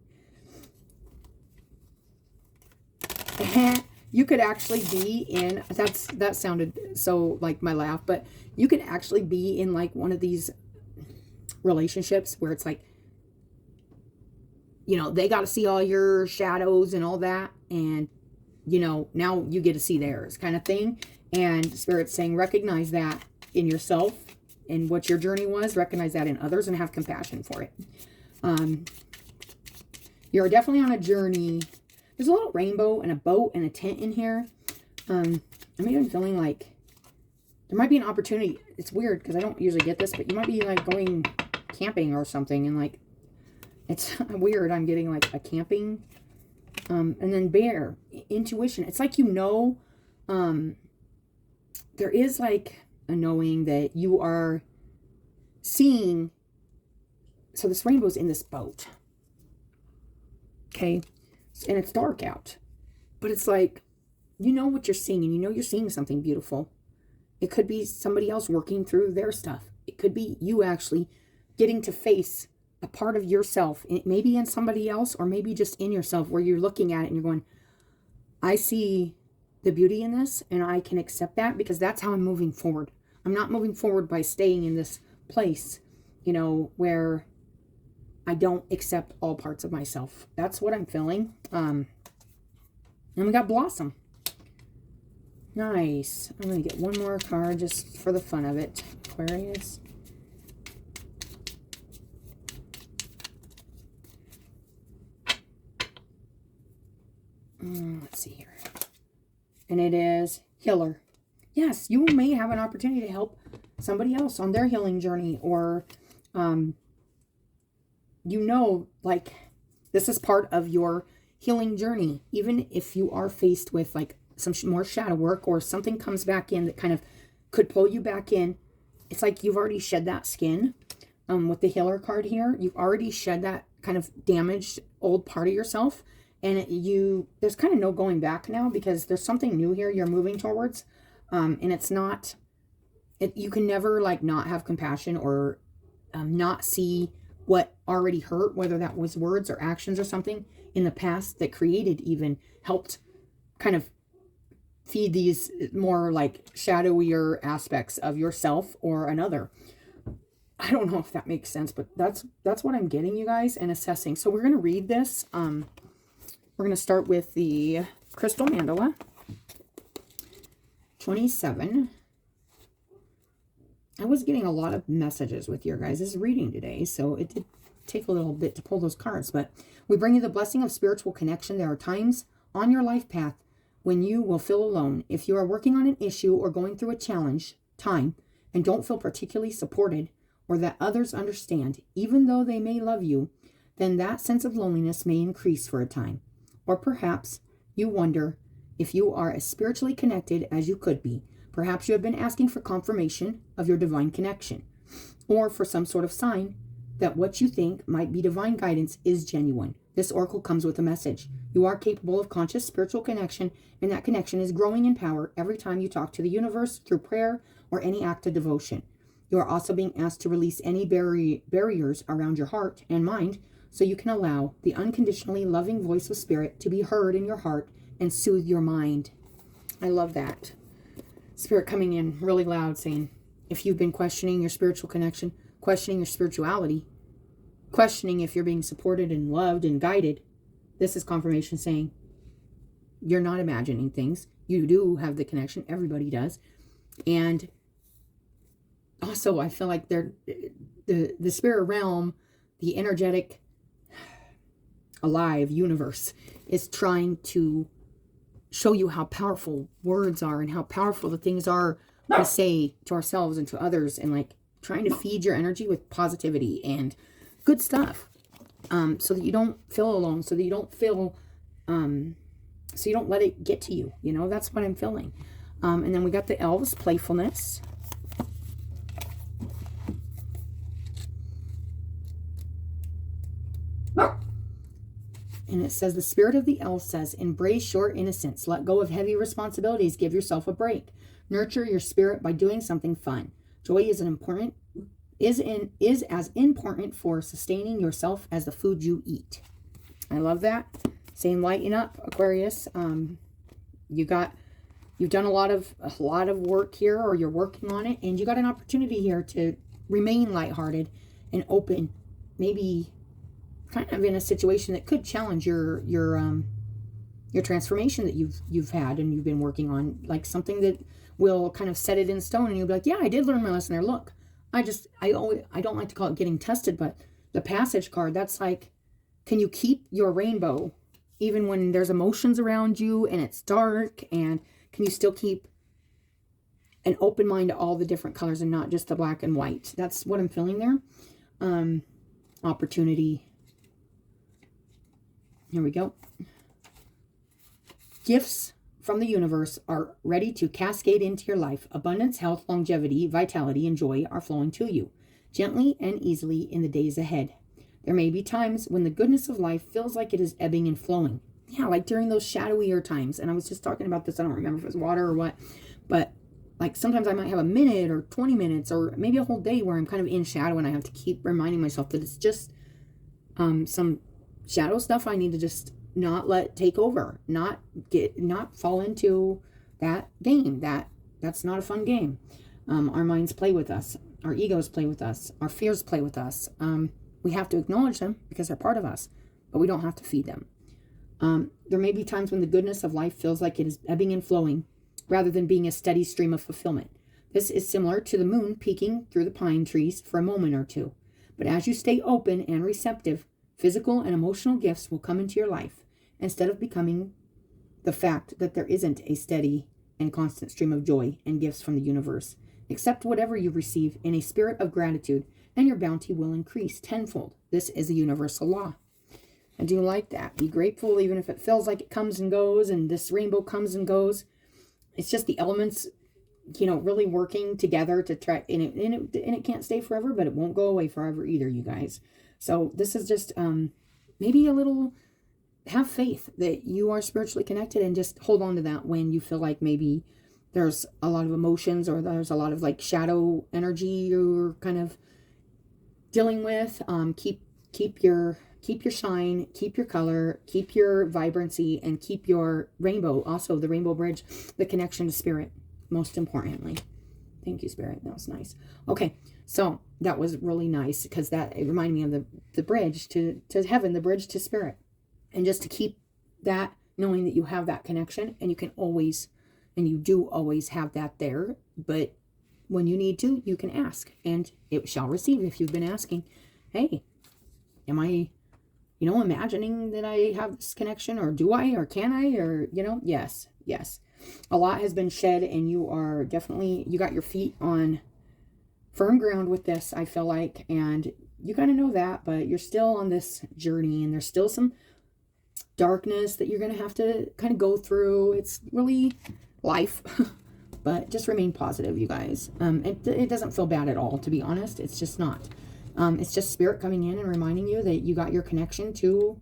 [SPEAKER 1] You could actually be in, that sounded so like my laugh, but you could actually be in like one of these relationships where it's like, you know, they got to see all your shadows and all that. And, you know, now you get to see theirs kind of thing. And Spirit's saying, recognize that in yourself and what your journey was, recognize that in others and have compassion for it. You're definitely on a journey. There's a little rainbow and a boat and a tent in here. I'm even feeling like there might be an opportunity. It's weird because I don't usually get this, but you might be like going camping or something. And like, it's weird. I'm getting like a camping. And then bear, intuition. It's like, you know, there is like a knowing that you are seeing. So this rainbow's in this boat. Okay. And it's dark out, but it's like, you know what you're seeing, and you know you're seeing something beautiful. It could be somebody else working through their stuff. It could be you actually getting to face a part of yourself, maybe in somebody else, or maybe just in yourself, where you're looking at it and you're going, I see the beauty in this, and I can accept that, because that's how I'm moving forward. I'm not moving forward by staying in this place, you know, where I don't accept all parts of myself. That's what I'm feeling. And we got Blossom. Nice. I'm going to get one more card just for the fun of it. Aquarius. Let's see here. And it is Healer. Yes, you may have an opportunity to help somebody else on their healing journey, or you know, like, this is part of your healing journey. Even if you are faced with like some more shadow work, or something comes back in that kind of could pull you back in, it's like you've already shed that skin. With the Healer card here, you've already shed that kind of damaged old part of yourself, and there's kind of no going back now, because there's something new here you're moving towards. And it's not, you can never like not have compassion, or not see what already hurt, whether that was words or actions or something in the past that created, even helped kind of feed these more like shadowier aspects of yourself or another. I don't know if that makes sense, but that's what I'm getting, you guys, and assessing. So we're going to read this. We're going to start with the Crystal Mandala. 27. I was getting a lot of messages with your guys' reading today, so it did take a little bit to pull those cards, but we bring you the blessing of spiritual connection. There are times on your life path when you will feel alone. If you are working on an issue or going through a challenge time and don't feel particularly supported, or that others understand, even though they may love you, then that sense of loneliness may increase for a time. Or perhaps you wonder if you are as spiritually connected as you could be, Perhaps you have been asking for confirmation of your divine connection, or for some sort of sign that what you think might be divine guidance is genuine. This oracle comes with a message. You are capable of conscious spiritual connection, and that connection is growing in power every time you talk to the universe through prayer or any act of devotion. You are also being asked to release any barriers around your heart and mind so you can allow the unconditionally loving voice of spirit to be heard in your heart and soothe your mind. I love that. Spirit coming in really loud saying, if you've been questioning your spiritual connection, questioning your spirituality, questioning if you're being supported and loved and guided, this is confirmation saying you're not imagining things. You do have the connection. Everybody does. And also, I feel like the spirit realm, the energetic, alive universe is trying to show you how powerful words are and how powerful the things are we say to ourselves and to others, and like trying to feed your energy with positivity and good stuff, so that you don't feel alone, so that you don't feel, so you don't let it get to you. You know, that's what I'm feeling. And then we got the elves, playfulness. And it says, the spirit of the elf says, embrace your innocence. Let go of heavy responsibilities. Give yourself a break. Nurture your spirit by doing something fun. Joy is as important for sustaining yourself as the food you eat. I love that. Saying lighten up, Aquarius. You've done a lot of work here, or you're working on it, and you got an opportunity here to remain lighthearted and open. Maybe kind of in a situation that could challenge your transformation that you've had and you've been working on, like something that will kind of set it in stone, and you'll be like, yeah, I did learn my lesson there. Look, I don't like to call it getting tested, but the passage card, that's like, can you keep your rainbow even when there's emotions around you and it's dark, and can you still keep an open mind to all the different colors and not just the black and white? That's what I'm feeling there. Opportunity. Here we go. Gifts from the universe are ready to cascade into your life. Abundance, health, longevity, vitality, and joy are flowing to you, gently and easily in the days ahead. There may be times when the goodness of life feels like it is ebbing and flowing. Yeah, like during those shadowier times. And I was just talking about this. I don't remember if it was water or what. But like sometimes I might have a minute or 20 minutes or maybe a whole day where I'm kind of in shadow, and I have to keep reminding myself that it's just some shadow stuff I need to just not let take over, not fall into that game. That's not a fun game. Our minds play with us, our egos play with us, our fears play with us. We have to acknowledge them because they're part of us, but we don't have to feed them. There may be times when the goodness of life feels like it is ebbing and flowing rather than being a steady stream of fulfillment. This is similar to the moon peeking through the pine trees for a moment or two. But as you stay open and receptive, physical and emotional gifts will come into your life instead of becoming the fact that there isn't a steady and constant stream of joy and gifts from the universe. Accept whatever you receive in a spirit of gratitude, and your bounty will increase tenfold. This is a universal law. I do like that. Be grateful even if it feels like it comes and goes, and this rainbow comes and goes. It's just the elements, really working together to try, and it can't stay forever, but it won't go away forever either, you guys. So this is just maybe a little, have faith that you are spiritually connected, and just hold on to that when you feel like maybe there's a lot of emotions or there's a lot of like shadow energy you're kind of dealing with. Keep your shine, keep your color, keep your vibrancy, and keep your rainbow. Also, the rainbow bridge, the connection to spirit, most importantly. Thank you, Spirit. That was nice. Okay, so that was really nice because it reminded me of the bridge to heaven, the bridge to spirit. And just to keep that, knowing that you have that connection, and you can always, and you do always have that there. But when you need to, you can ask, and it shall receive. If you've been asking, hey, am I, imagining that I have this connection, or do I, or can I, or, yes. A lot has been shed, and you are definitely, you got your feet on firm ground with this, I feel like, and you kind of know that, but you're still on this journey, and there's still some darkness that you're going to have to kind of go through. It's really life. but just remain positive, you guys. It doesn't feel bad at all, to be honest. It's just not. It's just spirit coming in and reminding you that you got your connection to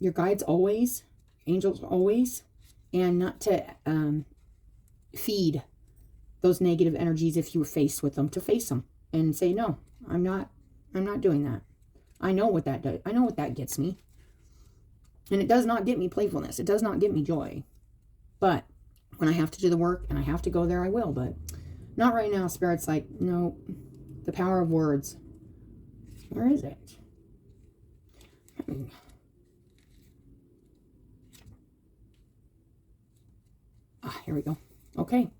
[SPEAKER 1] your guides always, angels always, and not to feed those negative energies if you were faced with them, to face them and say, no, I'm not doing that. I know what that does. I know what that gets me. And it does not get me playfulness. It does not get me joy. But when I have to do the work and I have to go there, I will. But not right now. Spirit's like, no, the power of words. Where is it? Here we go. Okay.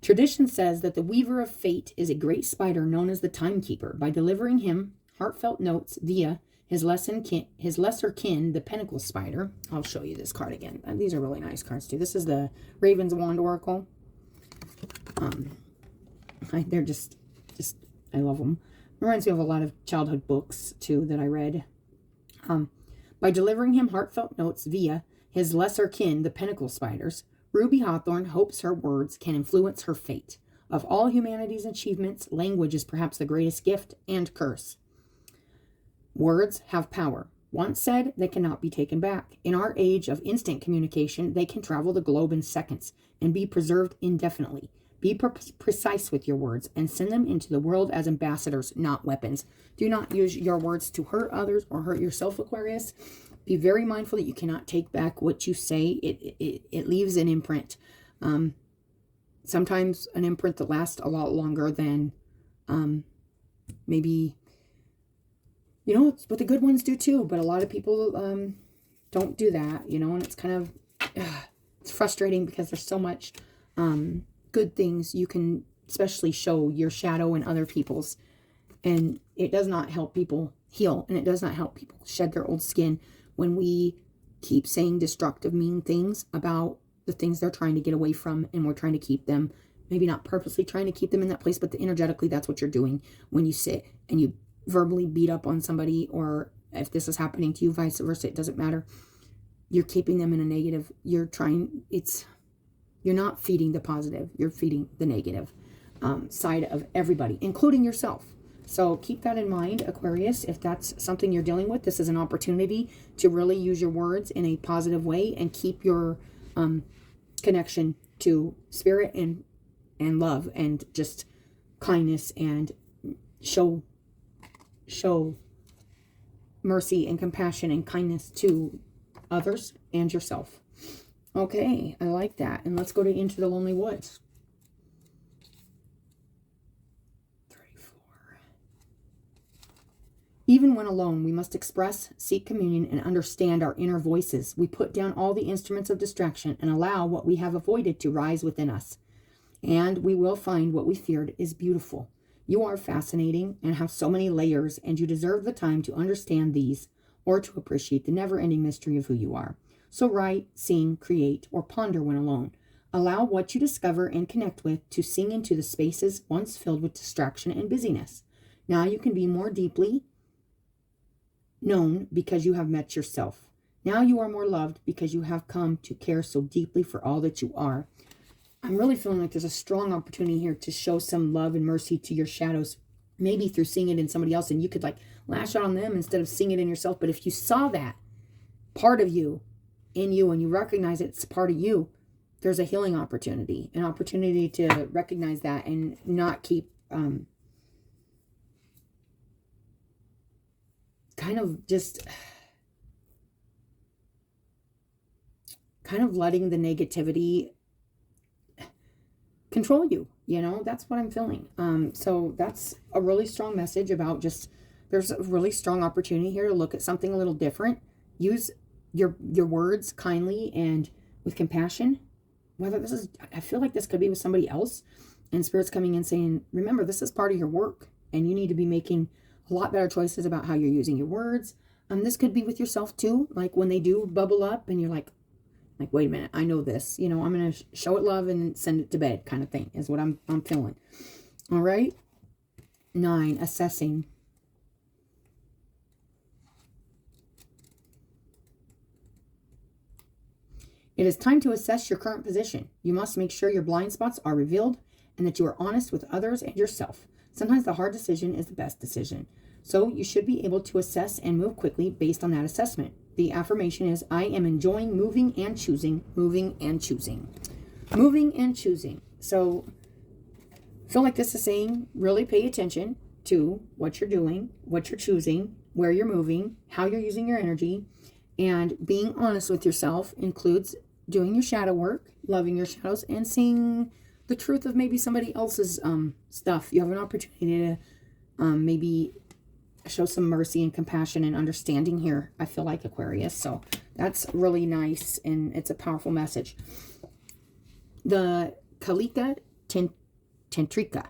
[SPEAKER 1] Tradition says that the weaver of fate is a great spider known as the timekeeper. By delivering him heartfelt notes via his lesser kin, the pentacle spider. I'll show you this card again. These are really nice cards too. This is the Raven's Wand Oracle. They're just I love them. Reminds me of a lot of childhood books too that I read. By delivering him heartfelt notes via his lesser kin, the pentacle spiders, Ruby Hawthorne hopes her words can influence her fate. Of all humanity's achievements, language is perhaps the greatest gift and curse. Words have power. Once said, they cannot be taken back. In our age of instant communication, they can travel the globe in seconds and be preserved indefinitely. Be precise with your words and send them into the world as ambassadors, not weapons. Do not use your words to hurt others or hurt yourself, Aquarius. Be very mindful that you cannot take back what you say. It leaves an imprint. Sometimes an imprint that lasts a lot longer than maybe, you know, it's what the good ones do too. But a lot of people don't do that, you know, and it's kind of, it's frustrating because there's so much good things you can especially show your shadow and other people's. And it does not help people heal. And it does not help people shed their old skin when we keep saying destructive, mean things about the things they're trying to get away from. And we're trying to keep them, maybe not purposely trying to keep them in that place, but energetically, that's what you're doing when you sit and you verbally beat up on somebody, or if this is happening to you, vice versa, it doesn't matter. You're keeping them in a negative. You're not feeding the positive. You're feeding the negative side of everybody, including yourself. So keep that in mind, Aquarius. If that's something you're dealing with, this is an opportunity to really use your words in a positive way and keep your connection to spirit and love and just kindness, and show mercy and compassion and kindness to others and yourself. Okay, I like that. And let's go to Into the Lonely Woods. 34. Even when alone, we must express, seek communion, and understand our inner voices. We put down all the instruments of distraction and allow what we have avoided to rise within us. And we will find what we feared is beautiful. You are fascinating and have so many layers, and you deserve the time to understand these or to appreciate the never-ending mystery of who you are. So write, sing, create, or ponder when alone. Allow what you discover and connect with to sing into the spaces once filled with distraction and busyness. Now you can be more deeply known because you have met yourself. Now you are more loved because you have come to care so deeply for all that you are. I'm really feeling like there's a strong opportunity here to show some love and mercy to your shadows, maybe through seeing it in somebody else, and you could like lash out on them instead of seeing it in yourself. But if you saw that part of you in you and you recognize it's part of you, there's a healing opportunity, an opportunity to recognize that and not keep kind of letting the negativity control you. You know, that's what I'm feeling. So that's a really strong message about just, there's a really strong opportunity here to look at something a little different. Use your words kindly and with compassion. Whether this is, I feel like this could be with somebody else, and Spirit's coming in saying, remember, this is part of your work and you need to be making a lot better choices about how you're using your words. This could be with yourself too. Like when they do bubble up and you're like, wait a minute, I know this, you know, I'm going to show it love and send it to bed kind of thing is what I'm feeling. All right. 9, assessing. It is time to assess your current position. You must make sure your blind spots are revealed and that you are honest with others and yourself. Sometimes the hard decision is the best decision. So you should be able to assess and move quickly based on that assessment. The affirmation is, I am enjoying moving and choosing, moving and choosing, moving and choosing. So I feel like this is saying, really pay attention to what you're doing, what you're choosing, where you're moving, how you're using your energy, and being honest with yourself includes doing your shadow work, loving your shadows, and seeing the truth of maybe somebody else's stuff. You have an opportunity to maybe show some mercy and compassion and understanding here, I feel like, Aquarius. So that's really nice, and it's a powerful message. The Kalika Tantrika.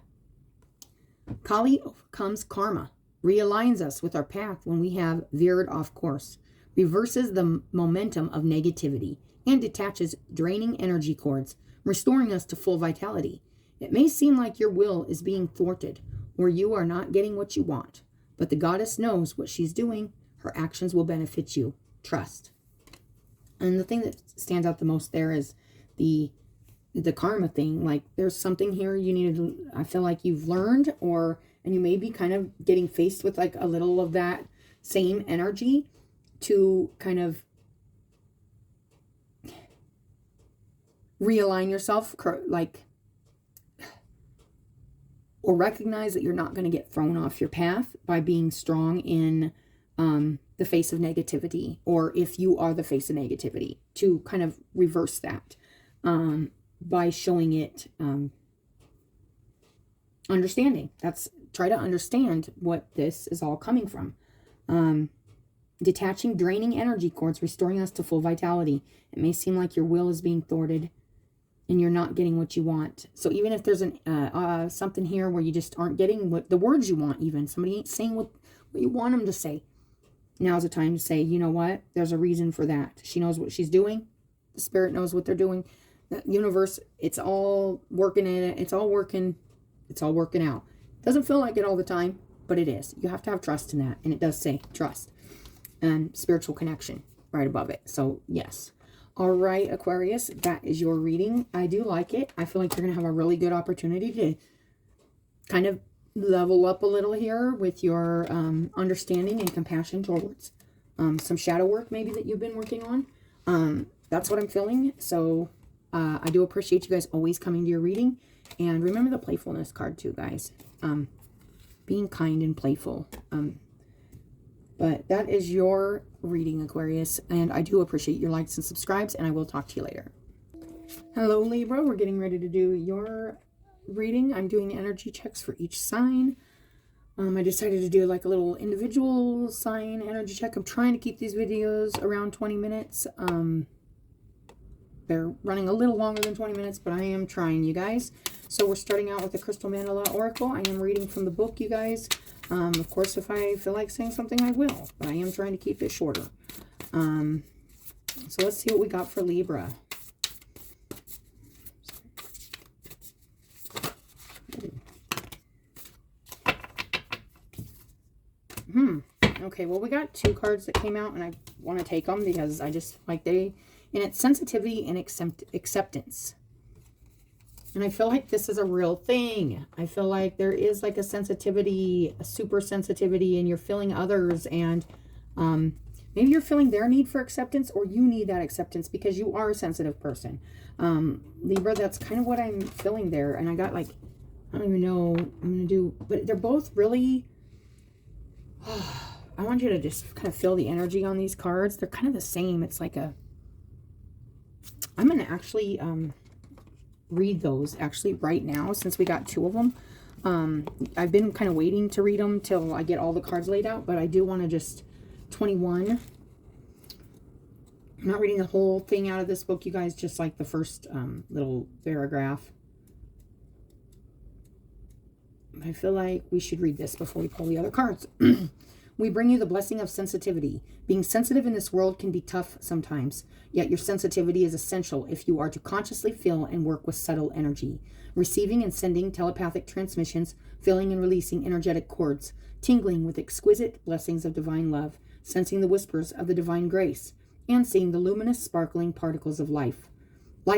[SPEAKER 1] Kali overcomes karma, realigns us with our path when we have veered off course, reverses the momentum of negativity, and detaches draining energy cords, restoring us to full vitality. It may seem like your will is being thwarted, or you are not getting what you want, but the goddess knows what she's doing. Her actions will benefit you. Trust. And the thing that stands out the most there is the karma thing. Like, there's something here you need to, I feel like you've learned, and you may be kind of getting faced with like a little of that same energy to kind of realign yourself, like, or recognize that you're not going to get thrown off your path by being strong in the face of negativity, or if you are the face of negativity, to kind of reverse that by showing it understanding. Try to understand what this is all coming from. Detaching draining energy cords, restoring us to full vitality. It may seem like your will is being thwarted and you're not getting what you want. So even if there's something here where you just aren't getting what the words you want, even somebody ain't saying what you want them to say, now's the time to say, you know what, there's a reason for that. She knows what she's doing. The spirit knows what they're doing. The universe, it's all working in it. It's all working out. Doesn't feel like it all the time, but it is. You have to have trust in that. And it does say trust and spiritual connection right above it. So yes. All right, Aquarius, that is your reading. I do like it. I feel like you're going to have a really good opportunity to kind of level up a little here with your understanding and compassion towards some shadow work maybe that you've been working on. That's what I'm feeling. So I do appreciate you guys always coming to your reading. And remember the playfulness card too, guys. Being kind and playful. But that is your reading, Aquarius. And I do appreciate your likes and subscribes. And I will talk to you later. Hello, Libra. We're getting ready to do your reading. I'm doing energy checks for each sign. I decided to do like a little individual sign energy check. I'm trying to keep these videos around 20 minutes. They're running a little longer than 20 minutes, but I am trying, you guys. So we're starting out with the Crystal Mandala Oracle. I am reading from the book, you guys. Of course, if I feel like saying something, I will. But I am trying to keep it shorter. So let's see what we got for Libra. Okay, well, we got two cards that came out, and I want to take them because I just like and it's sensitivity and acceptance. And I feel like this is a real thing. I feel like there is like a sensitivity, a super sensitivity, and you're feeling others, and maybe you're feeling their need for acceptance, or you need that acceptance because you are a sensitive person. Libra, that's kind of what I'm feeling there. And I got like, I don't even know I'm going to do, but they're both really, I want you to just kind of feel the energy on these cards. They're kind of the same. It's like I'm going to actually read those actually right now since we got two of them. I've been kind of waiting to read them till I get all the cards laid out, but I do want to just 21. I'm not reading the whole thing out of this book, you guys, just like the first little paragraph. I feel like we should read this before we pull the other cards. We bring you the blessing of sensitivity. Being sensitive in this world can be tough sometimes, yet your sensitivity is essential if you are to consciously feel and work with subtle energy. Receiving and sending telepathic transmissions, filling and releasing energetic cords, tingling with exquisite blessings of divine love, sensing the whispers of the divine grace, and seeing the luminous, sparkling particles of life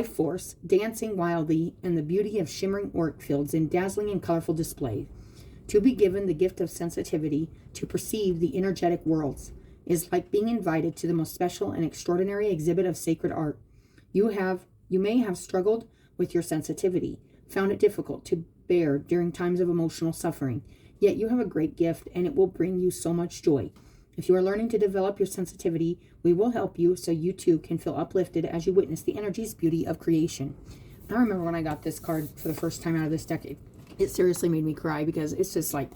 [SPEAKER 1] force, dancing wildly in the beauty of shimmering auric fields in dazzling and colorful display. To be given the gift of sensitivity to perceive the energetic worlds is like being invited to the most special and extraordinary exhibit of sacred art. You may have struggled with your sensitivity, found it difficult to bear during times of emotional suffering, yet you have a great gift and it will bring you so much joy. If you are learning to develop your sensitivity, we will help you so you too can feel uplifted as you witness the energy's beauty of creation. I remember when I got this card for the first time out of this deck, it seriously made me cry, because it's just like,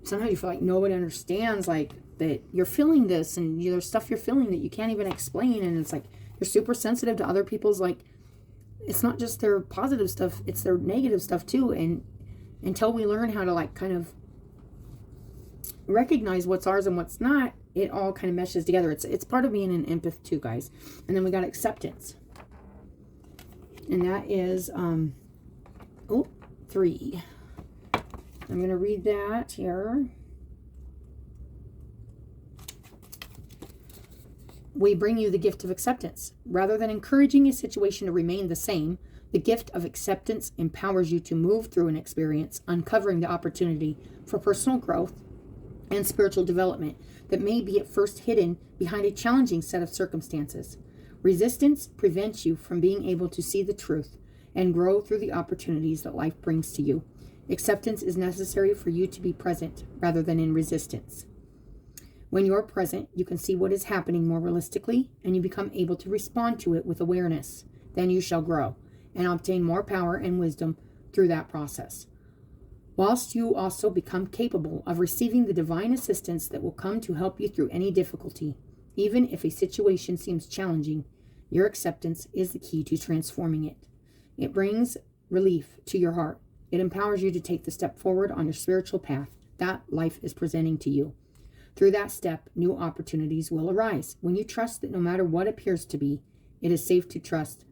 [SPEAKER 1] sometimes you feel like nobody understands, like, that you're feeling this, and there's stuff you're feeling that you can't even explain, and it's like, you're super sensitive to other people's, like, it's not just their positive stuff, it's their negative stuff too, and until we learn how to, like, kind of recognize what's ours and what's not, it all kind of meshes together. It's part of being an empath too, guys. And then we got acceptance, and that is 3. I'm going to read that here. We bring you the gift of acceptance. Rather than encouraging a situation to remain the same, the gift of acceptance empowers you to move through an experience, uncovering the opportunity for personal growth and spiritual development that may be at first hidden behind a challenging set of circumstances. Resistance prevents you from being able to see the truth and grow through the opportunities that life brings to you. Acceptance is necessary for you to be present rather than in resistance. When you're present, you can see what is happening more realistically, and you become able to respond to it with awareness. Then you shall grow and obtain more power and wisdom through that process, whilst you also become capable of receiving the divine assistance that will come to help you through any difficulty. Even if a situation seems challenging, your acceptance is the key to transforming it. It brings relief to your heart. It empowers you to take the step forward on your spiritual path that life is presenting to you. Through that step, new opportunities will arise. When you trust that no matter what appears to be, it is safe to trust.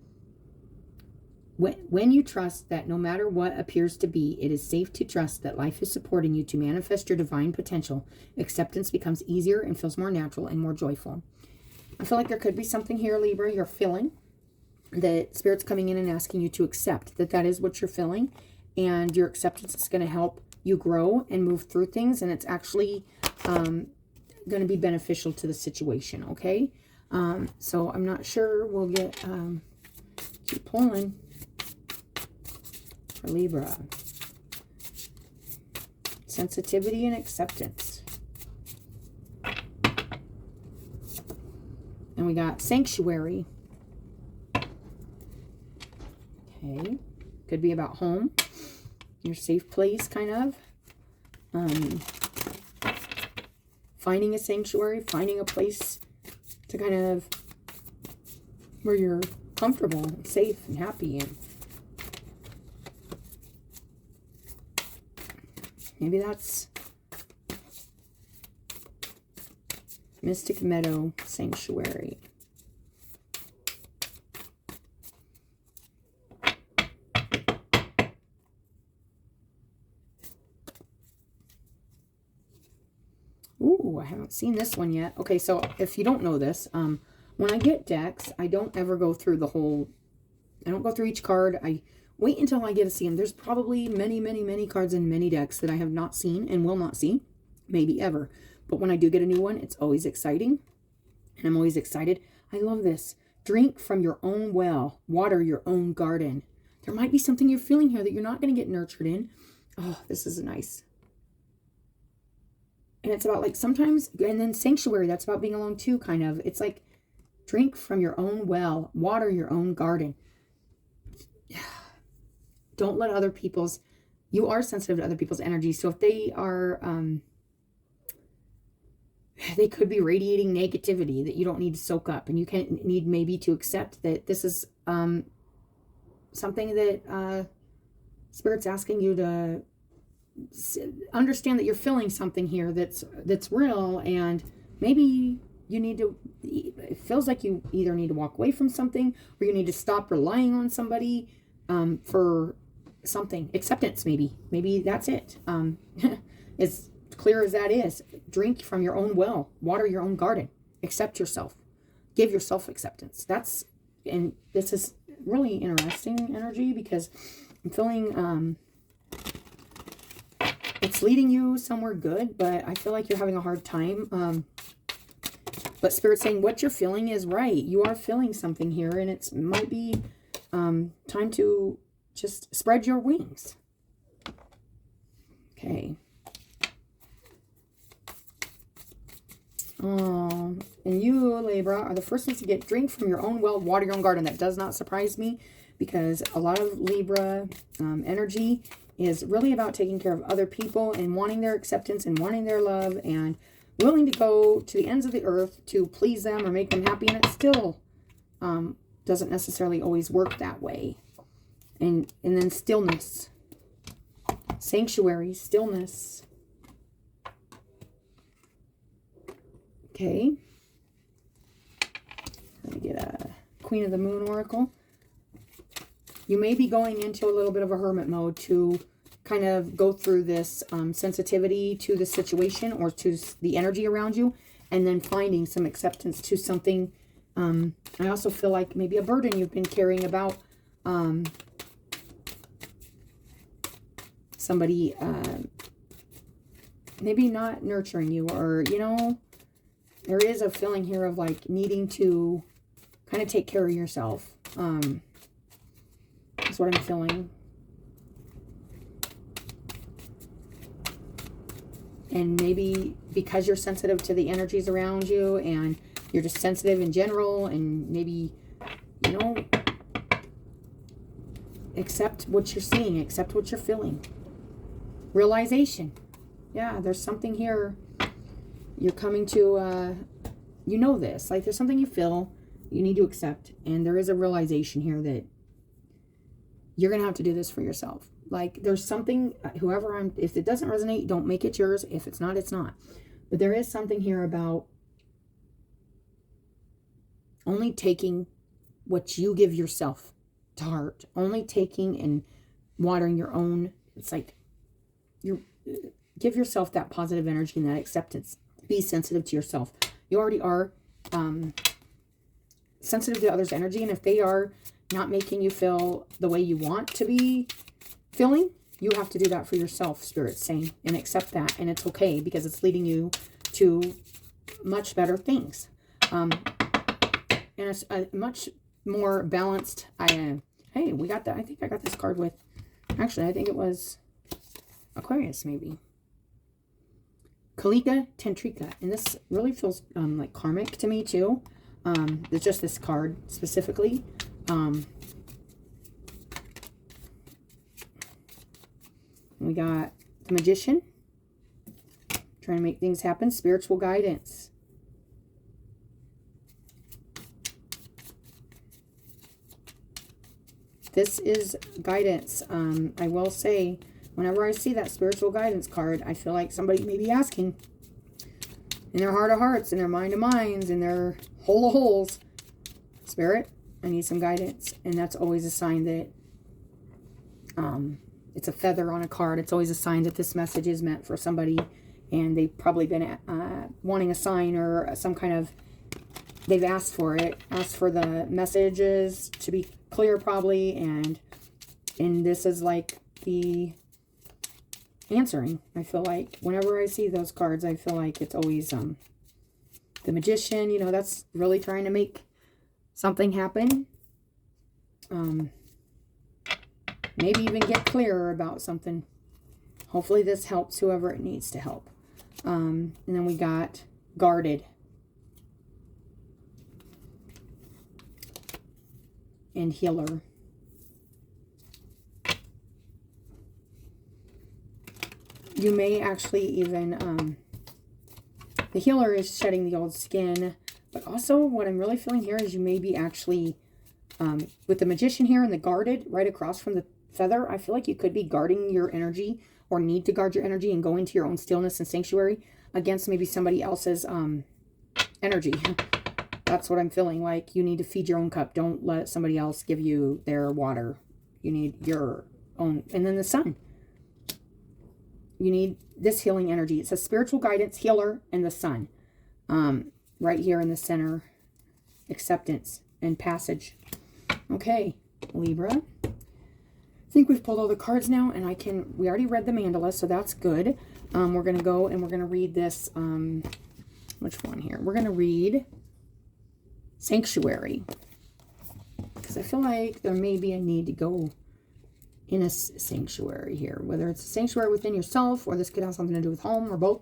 [SPEAKER 1] When you trust that no matter what appears to be, it is safe to trust that life is supporting you to manifest your divine potential, acceptance becomes easier and feels more natural and more joyful. I feel like there could be something here, Libra, you're feeling that Spirit's coming in and asking you to accept that is what you're feeling, and your acceptance is going to help you grow and move through things, and it's actually going to be beneficial to the situation, okay? So I'm not sure. We'll get keep pulling for Libra. Sensitivity and acceptance. And we got sanctuary. Okay. Could be about home. Your safe place, kind of. Finding a sanctuary, finding a place to kind of where you're comfortable and safe and happy, and maybe that's Mystic Meadow Sanctuary. Ooh, I haven't seen this one yet. Okay, so if you don't know this, when I get decks, I don't ever go through the whole, I don't go through each card. I wait until I get to see them. There's probably many, many, many cards in many decks that I have not seen and will not see, maybe ever. But when I do get a new one, it's always exciting, and I'm always excited. I love this. Drink from your own well, water your own garden. There might be something you're feeling here that you're not going to get nurtured in. Oh, this is nice. And it's about, like, sometimes, and then sanctuary, that's about being alone too, kind of. It's like, drink from your own well, water your own garden. Don't let other people's, you are sensitive to other people's energy. So if they are, they could be radiating negativity that you don't need to soak up. And you can need maybe to accept that this is something that Spirit's asking you to understand, that you're feeling something here that's real, and maybe you need to, it feels like you either need to walk away from something, or you need to stop relying on somebody for something. Acceptance, maybe that's it. As clear as that is, drink from your own well, water your own garden, accept yourself. give yourself acceptance. And this is really interesting energy, because I'm feeling it's leading you somewhere good, but I feel like you're having a hard time. But Spirit's saying what you're feeling is right. You are feeling something here, and it might be time to just spread your wings. Okay. Oh, and you, Libra, are the first ones to get drink from your own well, water your own garden. That does not surprise me, because a lot of Libra energy is really about taking care of other people and wanting their acceptance and wanting their love and willing to go to the ends of the earth to please them or make them happy. And it still doesn't necessarily always work that way. And then stillness, sanctuary, stillness. Okay. Let me get a Queen of the Moon Oracle. You may be going into a little bit of a hermit mode to kind of go through this sensitivity to the situation or to the energy around you, and then finding some acceptance to something. I also feel like maybe a burden you've been carrying about somebody maybe not nurturing you, or, you know, there is a feeling here of like needing to kind of take care of yourself. That's what I'm feeling. And maybe because you're sensitive to the energies around you, and you're just sensitive in general, and maybe, you know, accept what you're seeing, accept what you're feeling. Realization. Yeah, there's something here. You're coming to, you know this. Like, there's something you feel you need to accept. And there is a realization here that you're going to have to do this for yourself. Like, there's something, if it doesn't resonate, don't make it yours. If it's not, it's not. But there is something here about only taking what you give yourself to heart. Only taking and watering your own. It's like, give yourself that positive energy and that acceptance. Be sensitive to yourself. You already are sensitive to others' energy, and if they are not making you feel the way you want to be feeling, you have to do that for yourself, Spirit's saying, and accept that. And it's okay, because it's leading you to much better things. And it's a much more balanced. Hey, we got that. I think I got this card with, actually, I think it was Aquarius, maybe. Kalika Tantrika. And this really feels like karmic to me, too. It's just this card specifically. We got the Magician. Trying to make things happen. Spiritual guidance. This is guidance. I will say, whenever I see that spiritual guidance card, I feel like somebody may be asking in their heart of hearts, in their mind of minds, in their hole of holes, Spirit, I need some guidance. And that's always a sign that it's a feather on a card. It's always a sign that this message is meant for somebody, and they've probably been wanting a sign or some kind of, they've asked for it, asked for the messages to be clear probably, and this is like the answering. I feel like whenever I see those cards, I feel like it's always the Magician, you know, that's really trying to make something happen. Maybe even get clearer about something. Hopefully this helps whoever it needs to help. And then we got Guarded. And Healer. You may actually even, the Healer is shedding the old skin, but also what I'm really feeling here is you may be actually, with the Magician here and the Guarded right across from the feather, I feel like you could be guarding your energy, or need to guard your energy and go into your own stillness and sanctuary against maybe somebody else's energy. That's what I'm feeling. Like, you need to feed your own cup. Don't let somebody else give you their water. You need your own. And then the Sun. You need this healing energy. It says spiritual guidance, healer, and the Sun. Right here in the center. acceptance and passage. Okay, Libra. I think we've pulled all the cards now, and we already read the mandala, so that's good. We're going to go and we're going to read this, which one here? We're going to read Sanctuary, because I feel like there may be a need to go in a sanctuary here, whether it's a sanctuary within yourself, or this could have something to do with home, or both.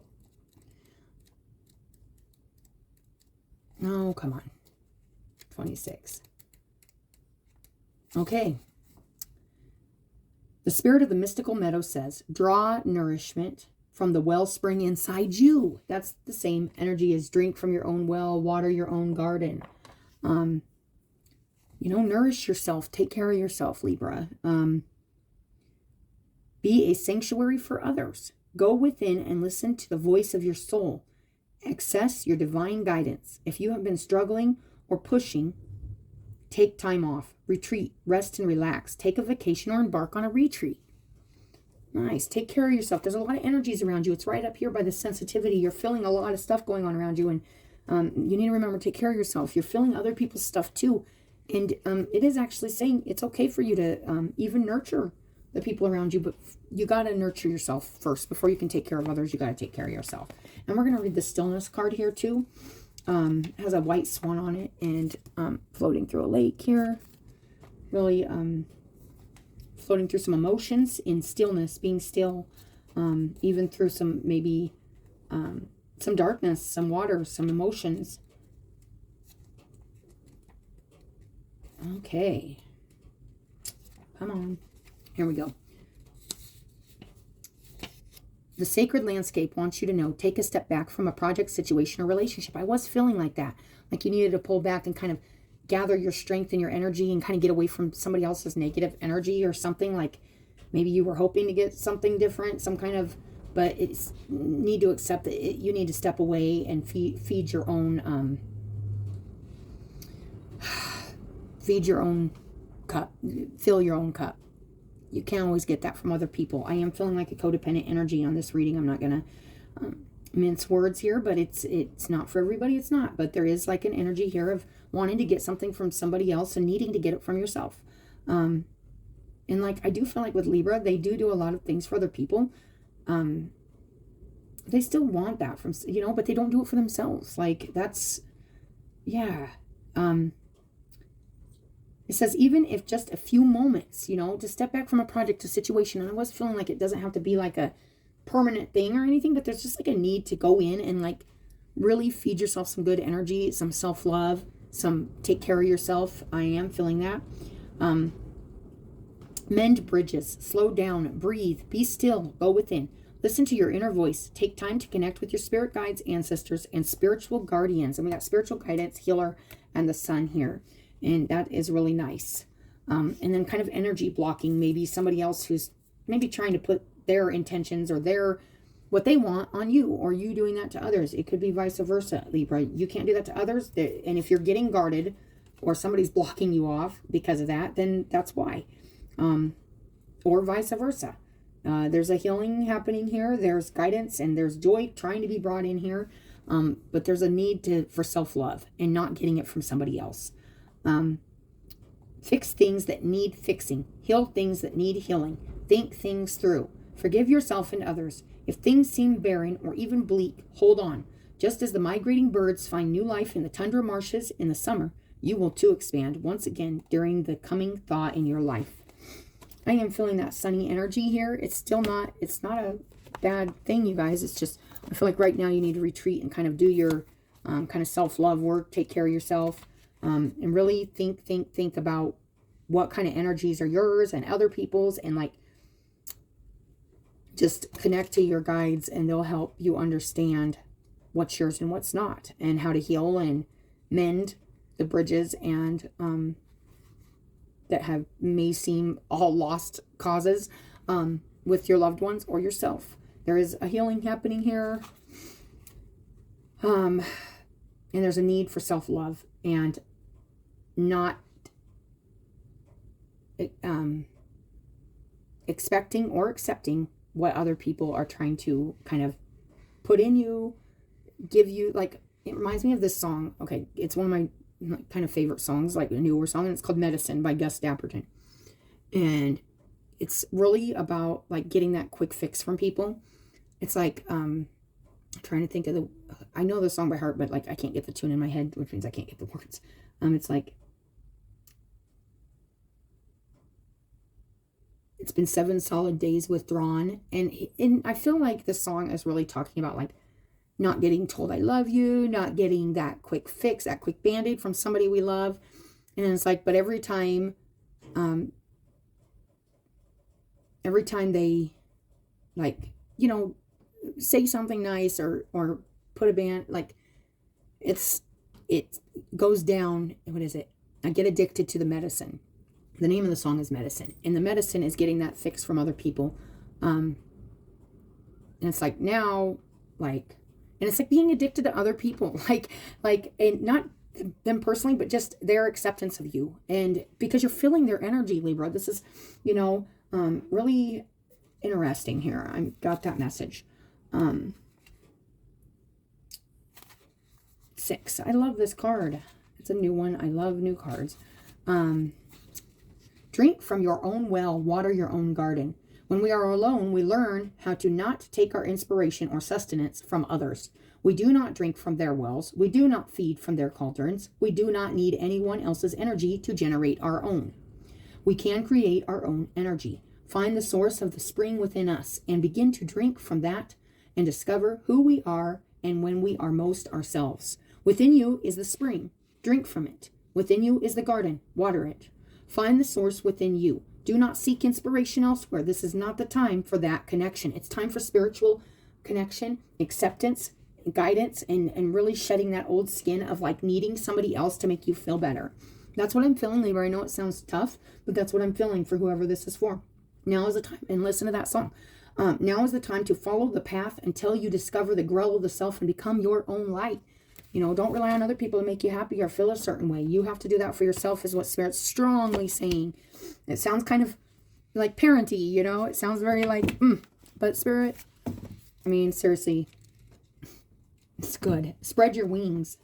[SPEAKER 1] Oh, come on. 26. Okay. The spirit of the mystical meadow says, draw nourishment from the wellspring inside you. That's the same energy as drink from your own well, water your own garden. Nourish yourself. Take care of yourself, Libra. Be a sanctuary for others. Go within and listen to the voice of your soul. Access your divine guidance. If you have been struggling or pushing, take time off. Retreat, rest, and relax. Take a vacation or embark on a retreat. Nice. Take care of yourself. There's a lot of energies around you. It's right up here by the sensitivity. You're feeling a lot of stuff going on around you, and you need to remember to take care of yourself. You're feeling other people's stuff too, and it is actually saying it's okay for you to even nurture the people around you, but you got to nurture yourself first. Before you can take care of others, you got to take care of yourself. And we're going to read the stillness card here too. It has a white swan on it, and floating through a lake here. Really floating through some emotions in stillness, being still, even through some, maybe some darkness, some water, some emotions. Okay. Come on. Here we go. The sacred landscape wants you to know, take a step back from a project, situation, or relationship. I was feeling like that. Like you needed to pull back and kind of gather your strength and your energy and kind of get away from somebody else's negative energy or something. Like maybe you were hoping to get something different, some kind of, but it's need to accept that you need to step away and feed your own, feed your own cup, fill your own cup. You can't always get that from other people. I am feeling like a codependent energy on this reading. I'm not going to mince words here, but it's not for everybody. It's not. But there is like an energy here of wanting to get something from somebody else and needing to get it from yourself. And like I do feel like with Libra, they do a lot of things for other people. They still want that from, but they don't do it for themselves. Like that's, yeah. It says, even if just a few moments, to step back from a project, a situation. And I was feeling like it doesn't have to be like a permanent thing or anything, but there's just like a need to go in and like really feed yourself some good energy, some self-love, some take care of yourself. I am feeling that. Mend bridges, slow down, breathe, be still, go within. Listen to your inner voice. Take time to connect with your spirit guides, ancestors, and spiritual guardians. And we got spiritual guidance, healer, and the sun here. And that is really nice. And then kind of energy blocking, maybe somebody else who's maybe trying to put their intentions or what they want on you, or you doing that to others. It could be vice versa, Libra. You can't do that to others. And if you're getting guarded or somebody's blocking you off because of that, then that's why. Or vice versa. There's a healing happening here. There's guidance and there's joy trying to be brought in here. But there's a need for self-love and not getting it from somebody else. Fix things that need fixing. Heal things that need healing. Think things through. Forgive yourself and others. If things seem barren or even bleak, hold on. Just as the migrating birds find new life in the tundra marshes in the summer, you will too expand once again during the coming thaw in your life. I am feeling that sunny energy here. It's not a bad thing, you guys. It's just, I feel like right now you need to retreat and kind of do your kind of self-love work, take care of yourself. And really think about what kind of energies are yours and other people's, and like just connect to your guides and they'll help you understand what's yours and what's not, and how to heal and mend the bridges and that may seem all lost causes with your loved ones or yourself. There is a healing happening here. And there's a need for self-love and not expecting or accepting what other people are trying to kind of put in you, give you. Like, it reminds me of this song. Okay, it's one of my kind of favorite songs, like a newer song, and it's called Medicine by Gus Dapperton. And it's really about like getting that quick fix from people. It's like, I'm trying to think of I know the song by heart, but like I can't get the tune in my head, which means I can't get the words. It's like, it's been 7 solid days withdrawn. And I feel like the song is really talking about like not getting told I love you, not getting that quick fix, that quick band-aid from somebody we love. And it's like, but every time they like, you know, say something nice or put a band, like it goes down. What is it? I get addicted to the medicine. The name of the song is Medicine. And the medicine is getting that fix from other people. And it's like now, like, and it's like being addicted to other people, like, and not them personally, but just their acceptance of you. And because you're feeling their energy, Libra, this is, you know, really interesting here. I got that message. 6. I love this card. It's a new one. I love new cards. Drink from your own well, water your own garden. When we are alone, we learn how to not take our inspiration or sustenance from others. We do not drink from their wells. We do not feed from their cauldrons. We do not need anyone else's energy to generate our own. We can create our own energy. Find the source of the spring within us and begin to drink from that and discover who we are and when we are most ourselves. Within you is the spring. Drink from it. Within you is the garden. Water it. Find the source within you. Do not seek inspiration elsewhere. This is not the time for that connection. It's time for spiritual connection, acceptance, guidance, and really shedding that old skin of like needing somebody else to make you feel better. That's what I'm feeling, Libra. I know it sounds tough, but that's what I'm feeling for whoever this is for. Now is the time, and listen to that song. Now is the time to follow the path until you discover the grow of the self and become your own light. You know, don't rely on other people to make you happy or feel a certain way. You have to do that for yourself, is what Spirit's strongly saying. It sounds kind of like parenty, you know? It sounds very like, but Spirit, I mean, seriously, it's good. Spread your wings.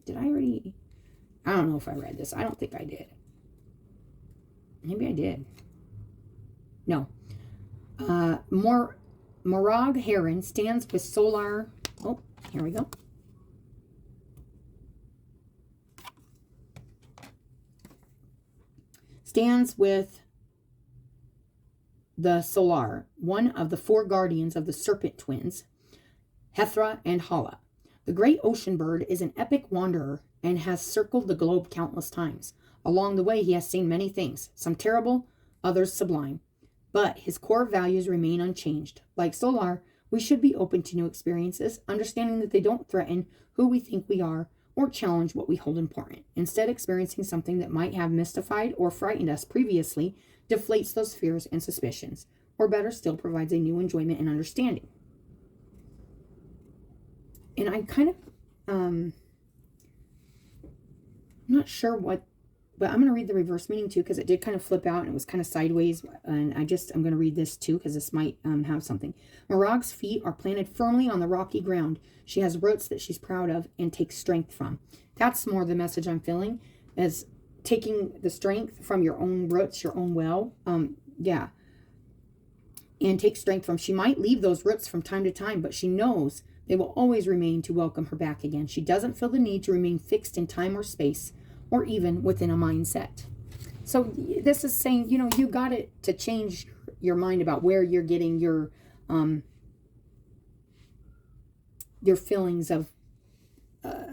[SPEAKER 1] Did I already? I don't know if I read this. I don't think I did. Maybe I did. No. Morag Heron stands with Solar. Oh, here we go. Stands with the Solar, one of the 4 guardians of the serpent twins, Hethra and Hala. The great ocean bird is an epic wanderer and has circled the globe countless times. Along the way, he has seen many things, some terrible, others sublime. But his core values remain unchanged. Like Solar, we should be open to new experiences, understanding that they don't threaten who we think we are or challenge what we hold important. Instead, experiencing something that might have mystified or frightened us previously deflates those fears and suspicions, or better still, provides a new enjoyment and understanding. And I'm kind of, I'm not sure what, but I'm going to read the reverse meaning too, because it did kind of flip out and it was kind of sideways. And I'm going to read this too, because this might have something. Morag's feet are planted firmly on the rocky ground. She has roots that she's proud of and takes strength from. That's more the message I'm feeling, as taking the strength from your own roots, your own well. Yeah. And take strength from. She might leave those roots from time to time, but she knows they will always remain to welcome her back again. She doesn't feel the need to remain fixed in time or space, or even within a mindset. So this is saying, you know, you got it to change your mind about where you're getting your feelings of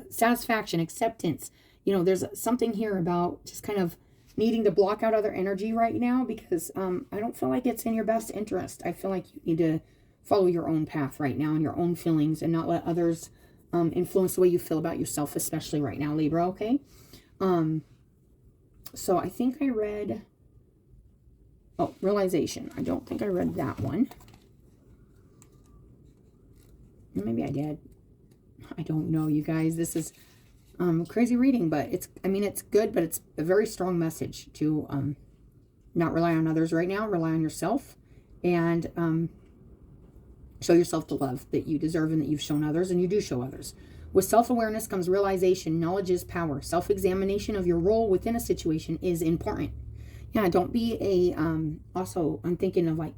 [SPEAKER 1] satisfaction, acceptance. You know, there's something here about just kind of needing to block out other energy right now, because I don't feel like it's in your best interest. I feel like you need to follow your own path right now and your own feelings, and not let others influence the way you feel about yourself, especially right now, Libra, okay? So I think I read, Realization. I don't think I read that one. Maybe I did. I don't know, you guys. This is crazy reading, but it's good, but it's a very strong message to not rely on others right now. Rely on yourself, and show yourself the love that you deserve and that you've shown others, and you do show others With self-awareness comes realization. Knowledge is power. Self-examination of your role within a situation is important. Yeah, don't be a, also, I'm thinking of like,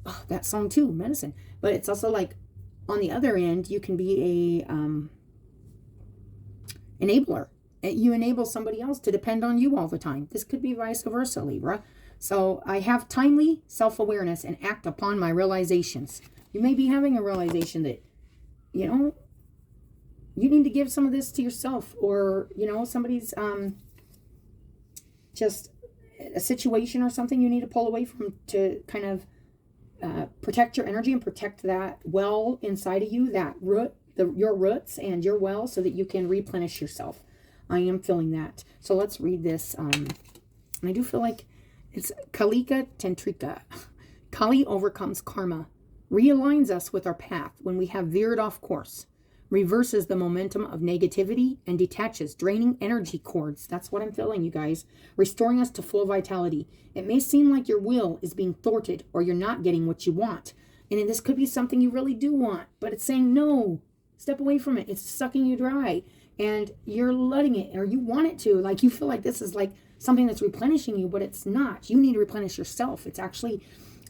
[SPEAKER 1] oh, that song too, Medicine. But it's also like, on the other end, you can be a enabler. You enable somebody else to depend on you all the time. This could be vice versa, Libra. So I have timely self-awareness and act upon my realizations. You may be having a realization that, you know, you need to give some of this to yourself, or, you know, somebody's just a situation or something you need to pull away from to kind of protect your energy and protect that well inside of you, that root, your roots and your well, so that you can replenish yourself. I am feeling that. So let's read this. And I do feel like it's Kalika Tantrika. Kali overcomes karma, realigns us with our path when we have veered off course, reverses the momentum of negativity, and detaches draining energy cords. That's what I'm feeling, you guys. Restoring us to full vitality. It may seem like your will is being thwarted, or you're not getting what you want. And this could be something you really do want, but it's saying no. Step away from it. It's sucking you dry. And you're letting it, or you want it to. Like, you feel like this is like something that's replenishing you, but it's not. You need to replenish yourself. It's actually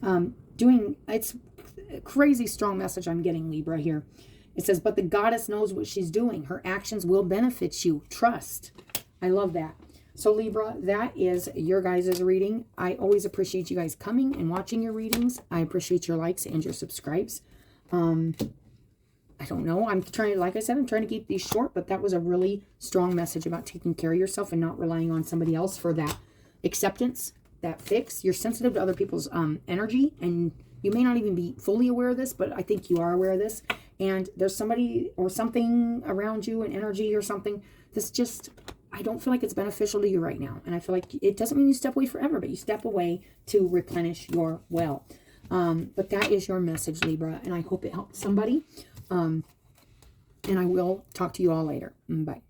[SPEAKER 1] it's a crazy strong message I'm getting, Libra, here. It says, but the goddess knows what she's doing. Her actions will benefit you. Trust. I love that. So, Libra, that is your guys' reading. I always appreciate you guys coming and watching your readings. I appreciate your likes and your subscribes. I don't know. I'm trying, like I said, I'm trying to keep these short, but that was a really strong message about taking care of yourself and not relying on somebody else for that acceptance, that fix. You're sensitive to other people's energy, and you may not even be fully aware of this, but I think you are aware of this. And there's somebody or something around you, an energy or something, that's just, I don't feel like it's beneficial to you right now. And I feel like it doesn't mean you step away forever, but you step away to replenish your well. But that is your message, Libra, and I hope it helps somebody. And I will talk to you all later. Bye.